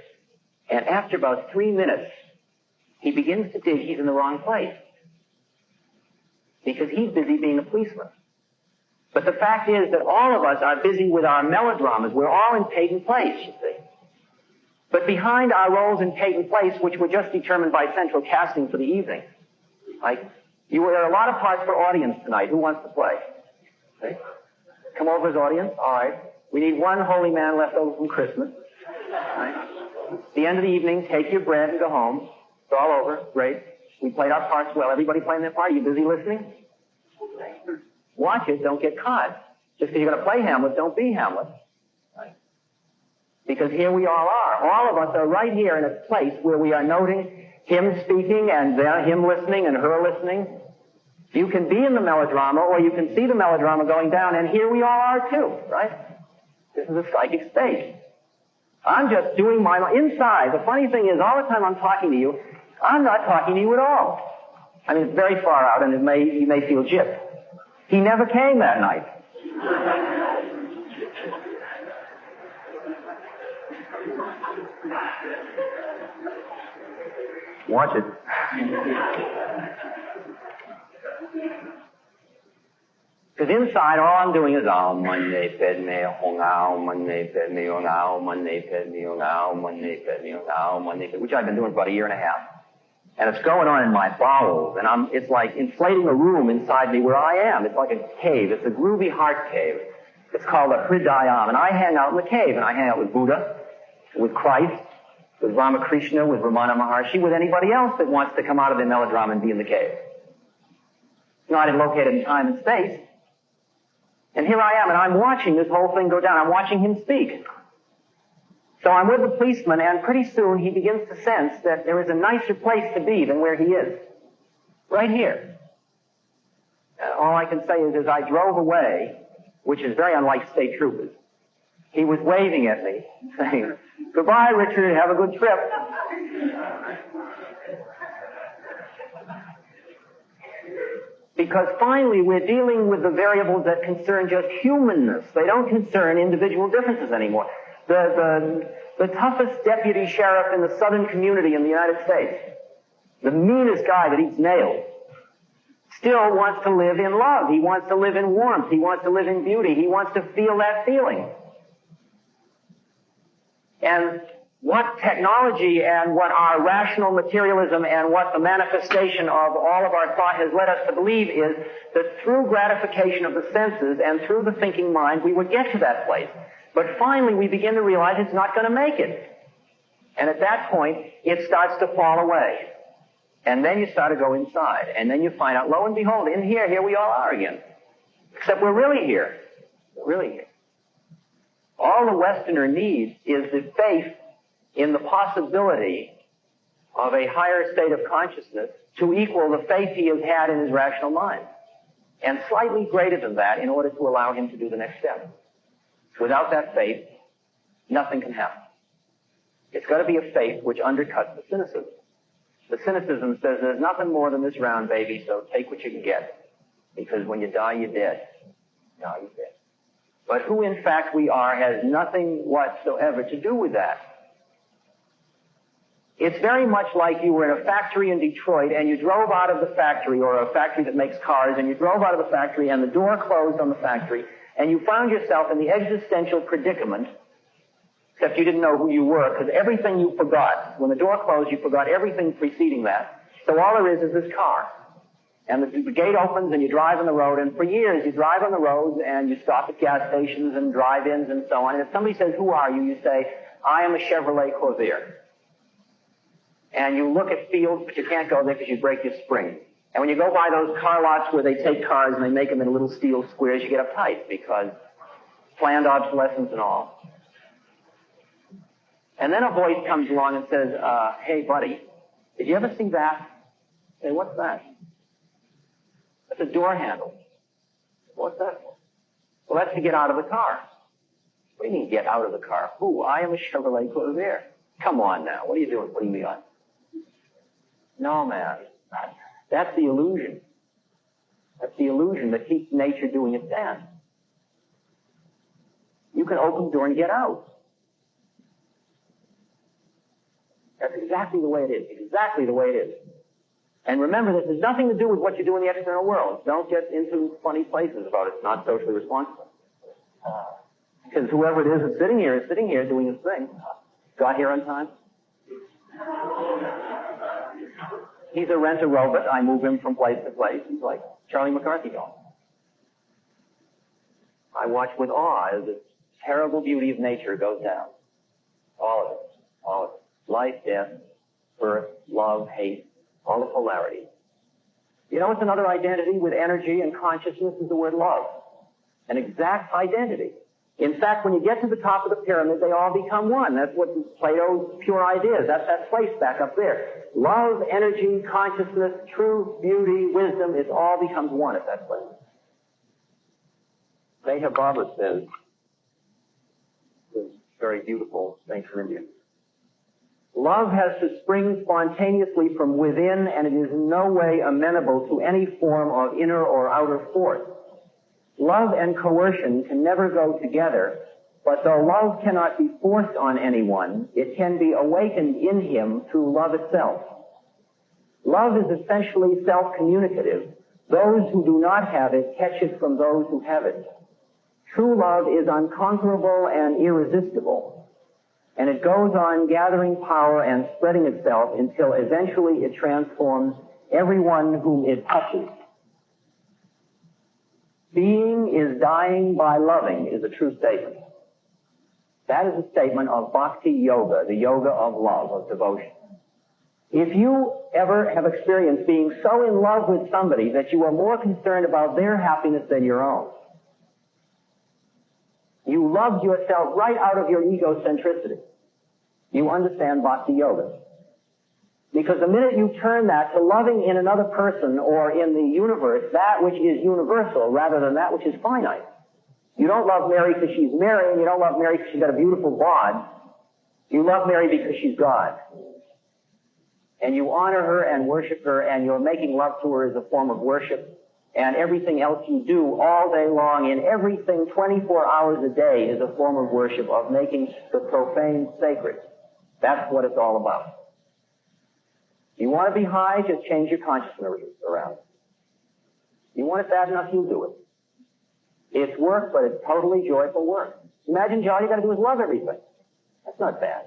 And after about 3 minutes, he begins to dig he's in the wrong place. Because he's busy being a policeman. But the fact is that all of us are busy with our melodramas. We're all in patent place, you see. But behind our roles in patent place, which were just determined by central casting for the evening, like, there are a lot of parts for audience tonight. Who wants to play? Okay. Come over as audience? All right. We need one holy man left over from Christmas. Right. At the end of the evening, take your bread and go home. It's all over. Great. We played our parts well. Everybody playing their part? Are you busy listening? Watch it. Don't get caught. Just because you're going to play Hamlet, don't be Hamlet. Right. Because here we all are. All of us are right here in a place where we are noting him speaking and him listening and her listening. You can be in the melodrama or you can see the melodrama going down, and here we all are too, right? This is a psychic state. I'm just doing my inside. The funny thing is, all the time I'm talking to you, I'm not talking to you at all. I mean, it's very far out, and you may feel gypped. He never came that night. Watch it. Because inside, all I'm doing is, Monday, fed me, hung out, Monday, fed me, hung out, Monday, fed me, hung out, Monday, fed me, hung out, Monday, which I've been doing for about 1.5 years. And it's going on in my bowels, and it's like inflating a room inside me where I am. It's like a cave. It's a groovy heart cave. It's called a Hridayam, and I hang out in the cave, and I hang out with Buddha, with Christ, with Ramakrishna, with Ramana Maharshi, with anybody else that wants to come out of their melodrama and be in the cave. It's not located in time and space. And here I am, and I'm watching this whole thing go down. I'm watching him speak. So I'm with the policeman, and pretty soon he begins to sense that there is a nicer place to be than where he is. Right here. All I can say is, as I drove away, which is very unlike state troopers, he was waving at me, saying, "Goodbye, Richard, have a good trip." Because finally we're dealing with the variables that concern just humanness. They don't concern individual differences anymore. The toughest deputy sheriff in the southern community in the United States, the meanest guy that eats nails, still wants to live in love. He wants to live in warmth. He wants to live in beauty. He wants to feel that feeling. And what technology and what our rational materialism and what the manifestation of all of our thought has led us to believe is that through gratification of the senses and through the thinking mind, we would get to that place. But finally, we begin to realize it's not going to make it. And at that point, it starts to fall away. And then you start to go inside. And then you find out, lo and behold, in here we all are again. Except we're really here. We're really here. All the Westerner needs is the faith in the possibility of a higher state of consciousness to equal the faith he has had in his rational mind. And slightly greater than that in order to allow him to do the next step. Without that faith, nothing can happen. It's got to be a faith which undercuts the cynicism. The cynicism says there's nothing more than this round, baby, so take what you can get. Because when you die, you're dead. Die, you're dead. But who in fact we are has nothing whatsoever to do with that. It's very much like you were in a factory in Detroit and you drove out of the factory, or a factory that makes cars, and you drove out of the factory and the door closed on the factory, and you found yourself in the existential predicament, except you didn't know who you were, because everything you forgot. When the door closed, you forgot everything preceding that. So all there is this car. And the gate opens and you drive on the road, and for years you drive on the road and you stop at gas stations and drive-ins and so on. And if somebody says, "Who are you?" you say, "I am a Chevrolet Corvair." And you look at fields, but you can't go there because you break your spring. And when you go by those car lots where they take cars and they make them into little steel squares, you get uptight because planned obsolescence and all. And then a voice comes along and says, "Hey, buddy, did you ever see that?" Say, "What's that?" "That's a door handle." "What's that for?" "Well, that's to get out of the car." "What do you mean, get out of the car?" "Who? I am a Chevrolet Corvair." "Come on now. What are you doing putting me on?" "No, man. That's the illusion. That's the illusion that keeps nature doing its dance. You can open the door and get out. That's exactly the way it is. Exactly the way it is. And remember, this has nothing to do with what you do in the external world. Don't get into funny places about it. It's not socially responsible. Because whoever it is sitting here doing his thing. Got here on time? He's a rent-a-robot. I move him from place to place. He's like Charlie McCarthy doll. I watch with awe as the terrible beauty of nature goes down. All of it. All of it. Life, death, birth, love, hate, all the polarity. You know what's another identity with energy and consciousness is the word love. An exact identity. In fact, when you get to the top of the pyramid, they all become one. That's what Plato's pure idea is. That's that place back up there. Love, energy, consciousness, truth, beauty, wisdom, it all becomes one at that place. Meher Baba says, this very beautiful thing from India, love has to spring spontaneously from within, and it is in no way amenable to any form of inner or outer force. Love and coercion can never go together, but though love cannot be forced on anyone, it can be awakened in him through love itself. Love is essentially self-communicative. Those who do not have it catch it from those who have it. True love is unconquerable and irresistible, and it goes on gathering power and spreading itself until eventually it transforms everyone whom it touches. Being is dying by loving is a true statement. That is a statement of bhakti yoga, the yoga of love, of devotion. If you ever have experienced being so in love with somebody that you are more concerned about their happiness than your own, you loved yourself right out of your egocentricity, you understand bhakti yoga. Because the minute you turn that to loving in another person or in the universe that which is universal rather than that which is finite. You don't love Mary because she's Mary, and you don't love Mary because she's got a beautiful bod. You love Mary because she's God. And you honor her and worship her, and your making love to her is a form of worship. And everything else you do all day long in everything 24 hours a day is a form of worship, of making the profane sacred. That's what it's all about. You want to be high, just change your consciousness around. You want it bad enough, you'll do it. It's work, but it's totally joyful work. Imagine, John, all you got to do is love everything. That's not bad.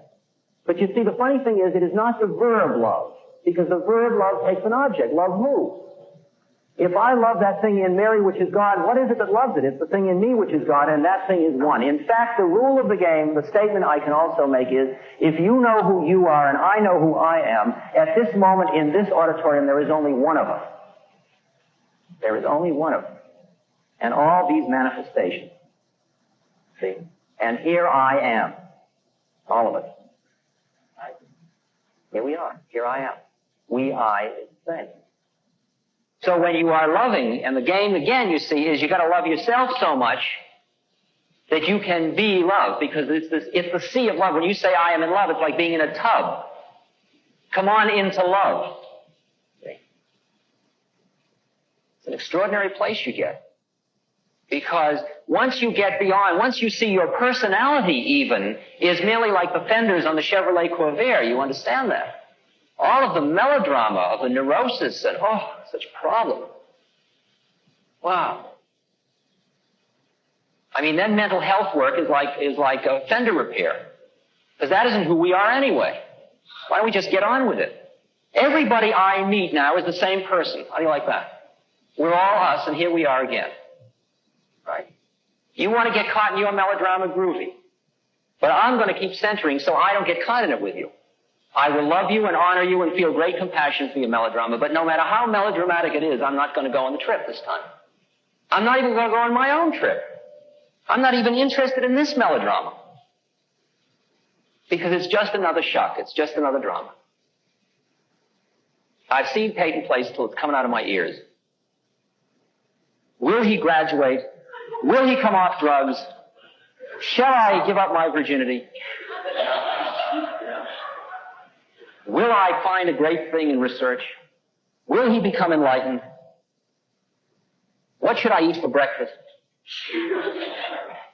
But you see, the funny thing is, it is not the verb love, because the verb love takes an object. Love moves. If I love that thing in Mary, which is God, what is it that loves it? It's the thing in me, which is God, and that thing is one. In fact, the rule of the game, the statement I can also make is, if you know who you are and I know who I am, at this moment in this auditorium, there is only one of us. There is only one of us. And all these manifestations. See? And here I am. All of us. Right? Here we are. Here I am. We, I, is the same. So when you are loving, and the game again, you see, is you got to love yourself so much that you can be love, because it's the sea of love. When you say I am in love, it's like being in a tub. Come on into love. See? It's an extraordinary place you get. Because once you get beyond, once you see your personality even is merely like the fenders on the Chevrolet Corvair, you understand that. All of the melodrama of the neurosis and, such a problem. Wow. I mean, then mental health work is like a fender repair. Because that isn't who we are anyway. Why don't we just get on with it? Everybody I meet now is the same person. How do you like that? We're all us, and here we are again. Right? You want to get caught in your melodrama, groovy. But I'm going to keep centering so I don't get caught in it with you. I will love you and honor you and feel great compassion for your melodrama, but no matter how melodramatic it is, I'm not going to go on the trip this time. I'm not even going to go on my own trip. I'm not even interested in this melodrama. Because it's just another shock. It's just another drama. I've seen Peyton Place till it's coming out of my ears. Will he graduate? Will he come off drugs? Shall I give up my virginity? Will I find a great thing in research? Will he become enlightened? What should I eat for breakfast?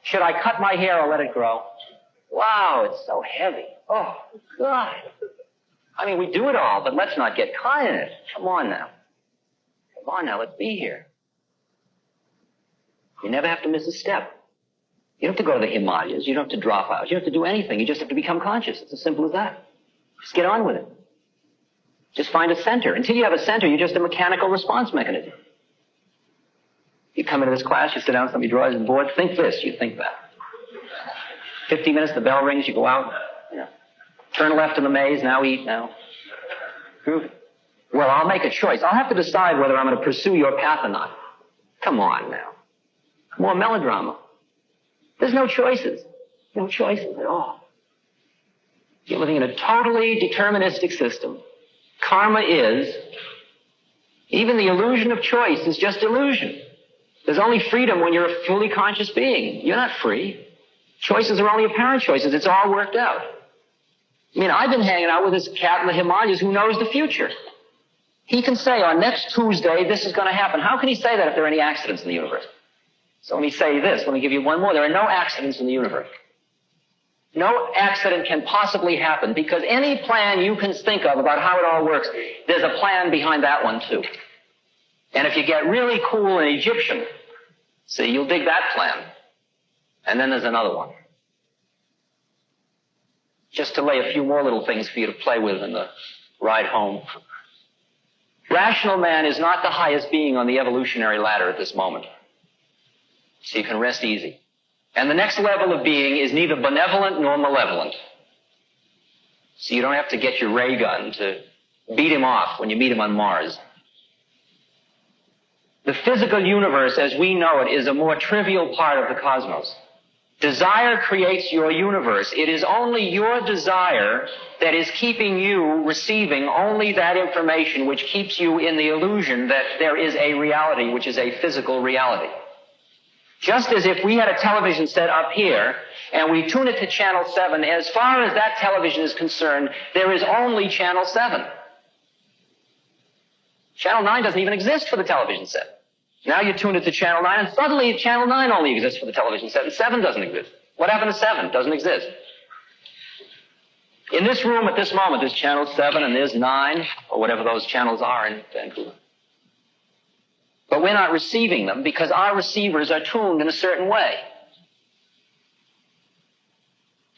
Should I cut my hair or let it grow? Wow, it's so heavy. Oh, God. I mean, we do it all, but let's not get caught in it. Come on now. Come on now, let's be here. You never have to miss a step. You don't have to go to the Himalayas. You don't have to drop out. You don't have to do anything. You just have to become conscious. It's as simple as that. Just get on with it. Just find a center. Until you have a center, you're just a mechanical response mechanism. You come into this class, you sit down, somebody draws a board, think this, you think that. 15 minutes, the bell rings, you go out, you know. Turn left in the maze, now eat, now. Groovy. Well, I'll make a choice. I'll have to decide whether I'm going to pursue your path or not. Come on now. More melodrama. There's no choices. No choices at all. You're living in a totally deterministic system. Karma is, even the illusion of choice is just illusion. There's only freedom when you're a fully conscious being. You're not free. Choices are only apparent choices. It's all worked out. I mean, I've been hanging out with this cat in the Himalayas who knows the future. He can say on next Tuesday this is going to happen. How can he say that if there are any accidents in the universe? So let me say this. Let me give you one more. There are no accidents in the universe. No accident can possibly happen because any plan you can think of about how it all works, there's a plan behind that one too. And if you get really cool and Egyptian, see, you'll dig that plan. And then there's another one. Just to lay a few more little things for you to play with in the ride home. Rational man is not the highest being on the evolutionary ladder at this moment. So you can rest easy. And the next level of being is neither benevolent nor malevolent. So you don't have to get your ray gun to beat him off when you meet him on Mars. The physical universe as we know it is a more trivial part of the cosmos. Desire creates your universe. It is only your desire that is keeping you receiving only that information which keeps you in the illusion that there is a reality which is a physical reality. Just as if we had a television set up here and we tune it to channel 7, as far as that television is concerned, there is only channel 7. Channel 9 doesn't even exist for the television set. Now you tune it to channel 9 and suddenly channel 9 only exists for the television set and 7 doesn't exist. What happened to 7? Doesn't exist. In this room at this moment, there's channel 7 and there's 9, or whatever those channels are in Vancouver. But we're not receiving them because our receivers are tuned in a certain way.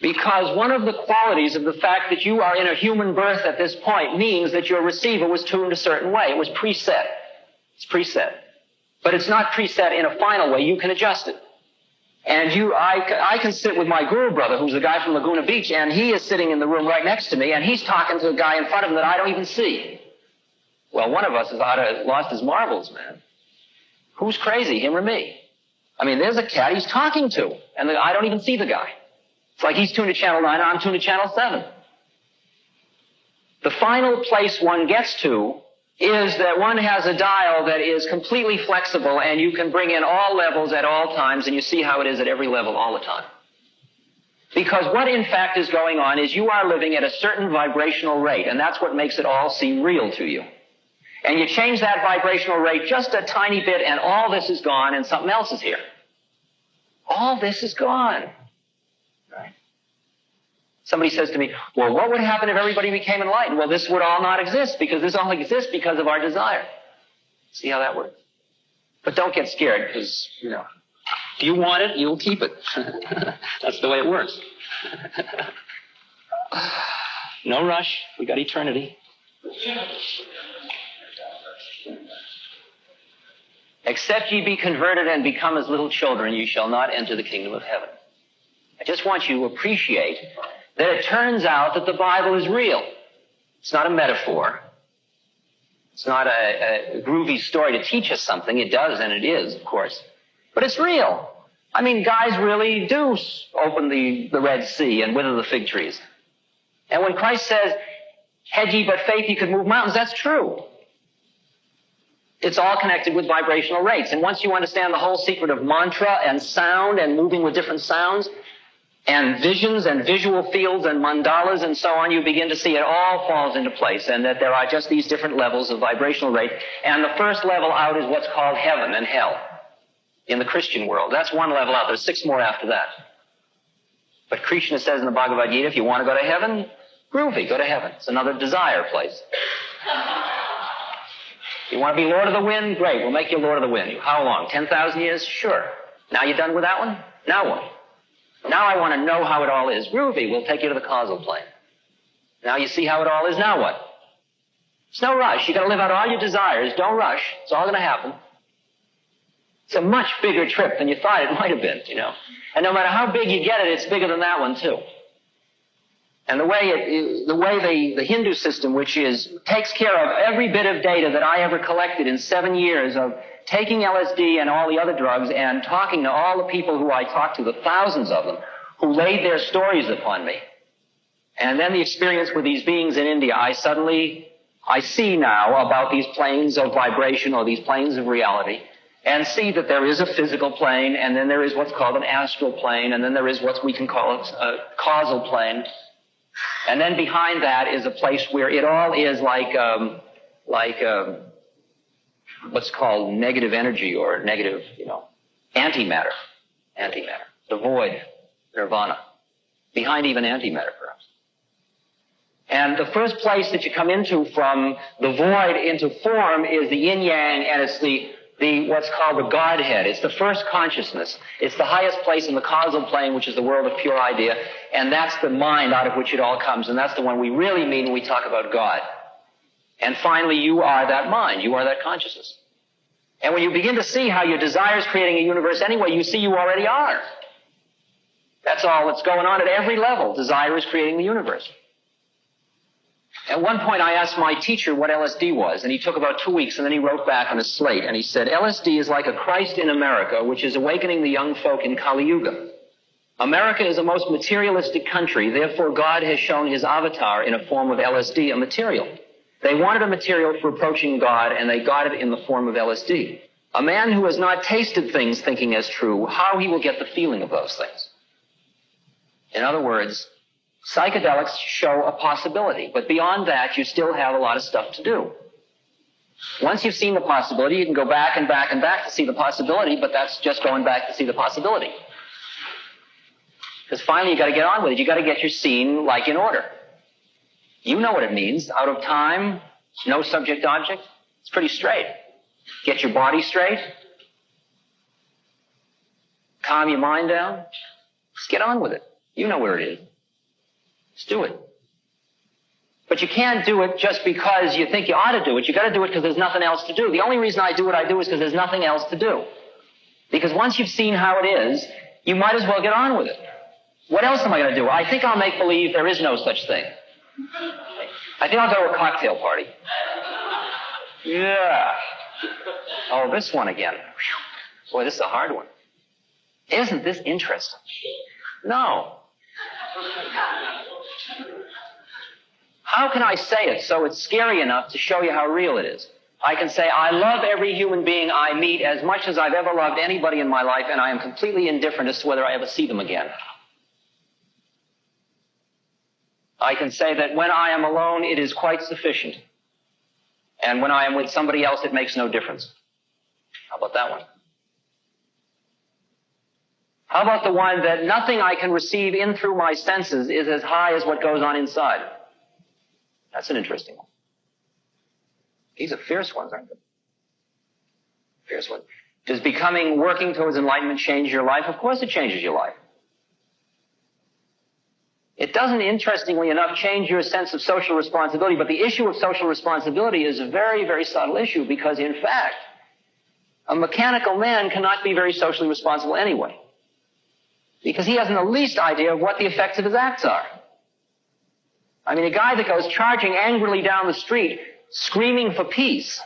Because one of the qualities of the fact that you are in a human birth at this point means that your receiver was tuned a certain way. It was preset. It's preset. But it's not preset in a final way. You can adjust it. And I can sit with my guru brother, who's the guy from Laguna Beach, and he is sitting in the room right next to me, and he's talking to a guy in front of him that I don't even see. Well, one of us has lost his marbles, man. Who's crazy, him or me? I mean, there's a cat he's talking to, and I don't even see the guy. It's like he's tuned to channel 9, I'm tuned to channel 7. The final place one gets to is that one has a dial that is completely flexible, and you can bring in all levels at all times, and you see how it is at every level all the time. Because what in fact is going on is you are living at a certain vibrational rate, and that's what makes it all seem real to you. And you change that vibrational rate just a tiny bit, and all this is gone, and something else is here. All this is gone. Right? Somebody says to me, well, what would happen if everybody became enlightened? Well, this would all not exist, because this only exists because of our desire. See how that works? But don't get scared, because, you know, if you want it, you'll keep it. That's the way it works. No rush. We got eternity. Except ye be converted and become as little children, you shall not enter the kingdom of heaven. I just want you to appreciate that it turns out that the Bible is real. It's not a metaphor. It's not a groovy story to teach us something. It does, and it is, of course. But it's real. I mean, guys really do open the Red Sea and wither the fig trees. And when Christ says, had ye but faith, ye could move mountains, that's true. It's all connected with vibrational rates. And once you understand the whole secret of mantra and sound and moving with different sounds and visions and visual fields and mandalas and so on, you begin to see it all falls into place and that there are just these different levels of vibrational rate. And the first level out is what's called heaven and hell. in the Christian world. That's one level out. There's 6 more after that. But Krishna says in the Bhagavad Gita, if you want to go to heaven, groovy, go to heaven. It's another desire place. You want to be Lord of the Wind? Great, we'll make you Lord of the Wind. How long? 10,000 years? Sure. Now you're done with that one? Now what? Now I want to know how it all is. Groovy, we'll take you to the causal plane. Now you see how it all is, now what? It's no rush. You've got to live out all your desires. Don't rush. It's all going to happen. It's a much bigger trip than you thought it might have been, you know. And no matter how big you get it, it's bigger than that one, too. And the way the Hindu system, which takes care of every bit of data that I ever collected in 7 years of taking LSD and all the other drugs and talking to all the people who I talked to, the thousands of them, who laid their stories upon me. And then the experience with these beings in India, I see now about these planes of vibration or these planes of reality, and see that there is a physical plane, and then there is what's called an astral plane, and then there is what we can call a causal plane. And then behind that is a place where it all is like what's called negative energy or negative, antimatter. The void, nirvana. Behind even antimatter, perhaps. And the first place that you come into from the void into form is the yin-yang, and it's the what's called the Godhead. It's the first consciousness. It's the highest place in the causal plane, which is the world of pure idea, and that's the mind out of which it all comes, and that's the one we really mean when we talk about God. And finally, you are that mind. You are that consciousness. And when you begin to see how your desire is creating a universe anyway, you see you already are. That's all that's going on at every level. Desire is creating the universe. At one point, I asked my teacher what LSD was, and he took about 2 weeks, and then he wrote back on a slate, and he said, LSD is like a Christ in America, which is awakening the young folk in Kali Yuga. America is a most materialistic country, therefore God has shown his avatar in a form of LSD, a material. They wanted a material for approaching God, and they got it in the form of LSD. A man who has not tasted things thinking as true, how he will get the feeling of those things? In other words, psychedelics show a possibility, but beyond that, you still have a lot of stuff to do. Once you've seen the possibility, you can go back and back and back to see the possibility, but that's just going back to see the possibility. Because finally, you've got to get on with it. You've got to get your scene, in order. You know what it means. Out of time, no subject-object. It's pretty straight. Get your body straight. Calm your mind down. Just get on with it. You know where it is. Just do it. But you can't do it just because you think you ought to do it. You've got to do it because there's nothing else to do. The only reason I do what I do is because there's nothing else to do. Because once you've seen how it is, you might as well get on with it. What else am I going to do? I think I'll make believe there is no such thing. I think I'll go to a cocktail party. Yeah. Oh, this one again. Boy, this is a hard one. Isn't this interesting? No. How can I say it so it's scary enough to show you how real it is? I can say, I love every human being I meet as much as I've ever loved anybody in my life, and I am completely indifferent as to whether I ever see them again. I can say that when I am alone, it is quite sufficient. And when I am with somebody else, it makes no difference. How about that one? How about the one that nothing I can receive in through my senses is as high as what goes on inside? That's an interesting one. These are fierce ones, aren't they? Fierce ones. Does working towards enlightenment change your life? Of course it changes your life. It doesn't, interestingly enough, change your sense of social responsibility, but the issue of social responsibility is a very, very subtle issue because, in fact, a mechanical man cannot be very socially responsible anyway. Because he hasn't the least idea of what the effects of his acts are. I mean, a guy that goes charging angrily down the street, screaming for peace,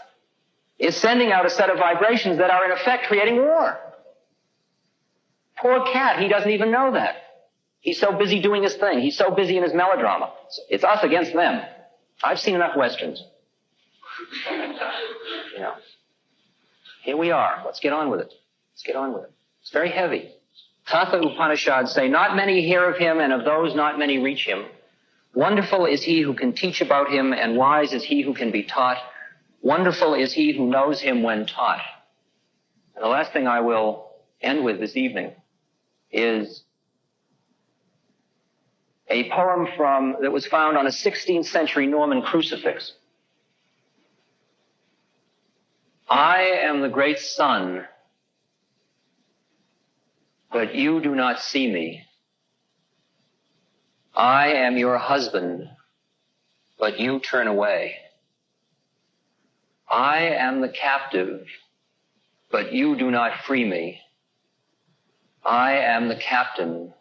is sending out a set of vibrations that are in effect creating war. Poor cat, he doesn't even know that. He's so busy doing his thing. He's so busy in his melodrama. It's us against them. I've seen enough westerns. Here we are. Let's get on with it. Let's get on with it. It's very heavy. Tatha Upanishads say, not many hear of him, and of those not many reach him. Wonderful is he who can teach about him, and wise is he who can be taught. Wonderful is he who knows him when taught. And the last thing I will end with this evening is a poem that was found on a 16th century Norman crucifix. I am the great sun, but you do not see me. I am your husband, but you turn away. I am the captive, but you do not free me. I am the captain,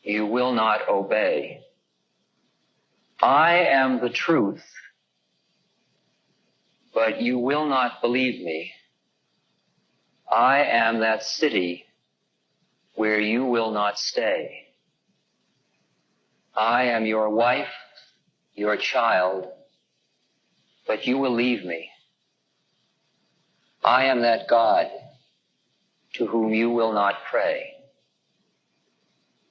you will not obey. I am the truth, but you will not believe me. I am that city where you will not stay. I am your wife, your child, but you will leave me. I am that God to whom you will not pray.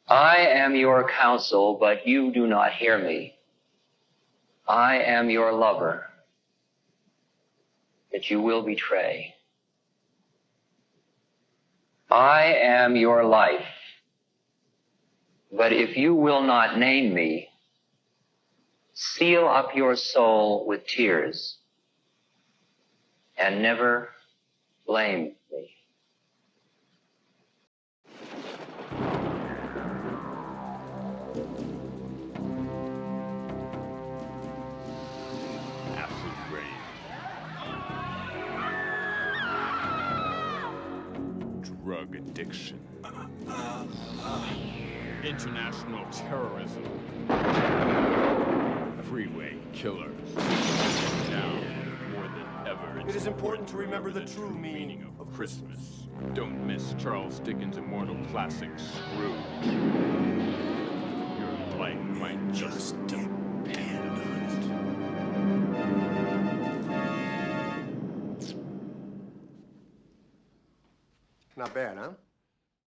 I am your counsel, but you do not hear me. I am your lover, that you will betray. I am your life, but if you will not name me, seal up your soul with tears and never blame me. Acid rain. Drug addiction. International terrorism. Freeway killers. Now, more than ever, It is important to remember the true meaning of Christmas. Don't miss Charles Dickens' immortal classic, Scrooge. Your life might just depend on it. Not bad, huh?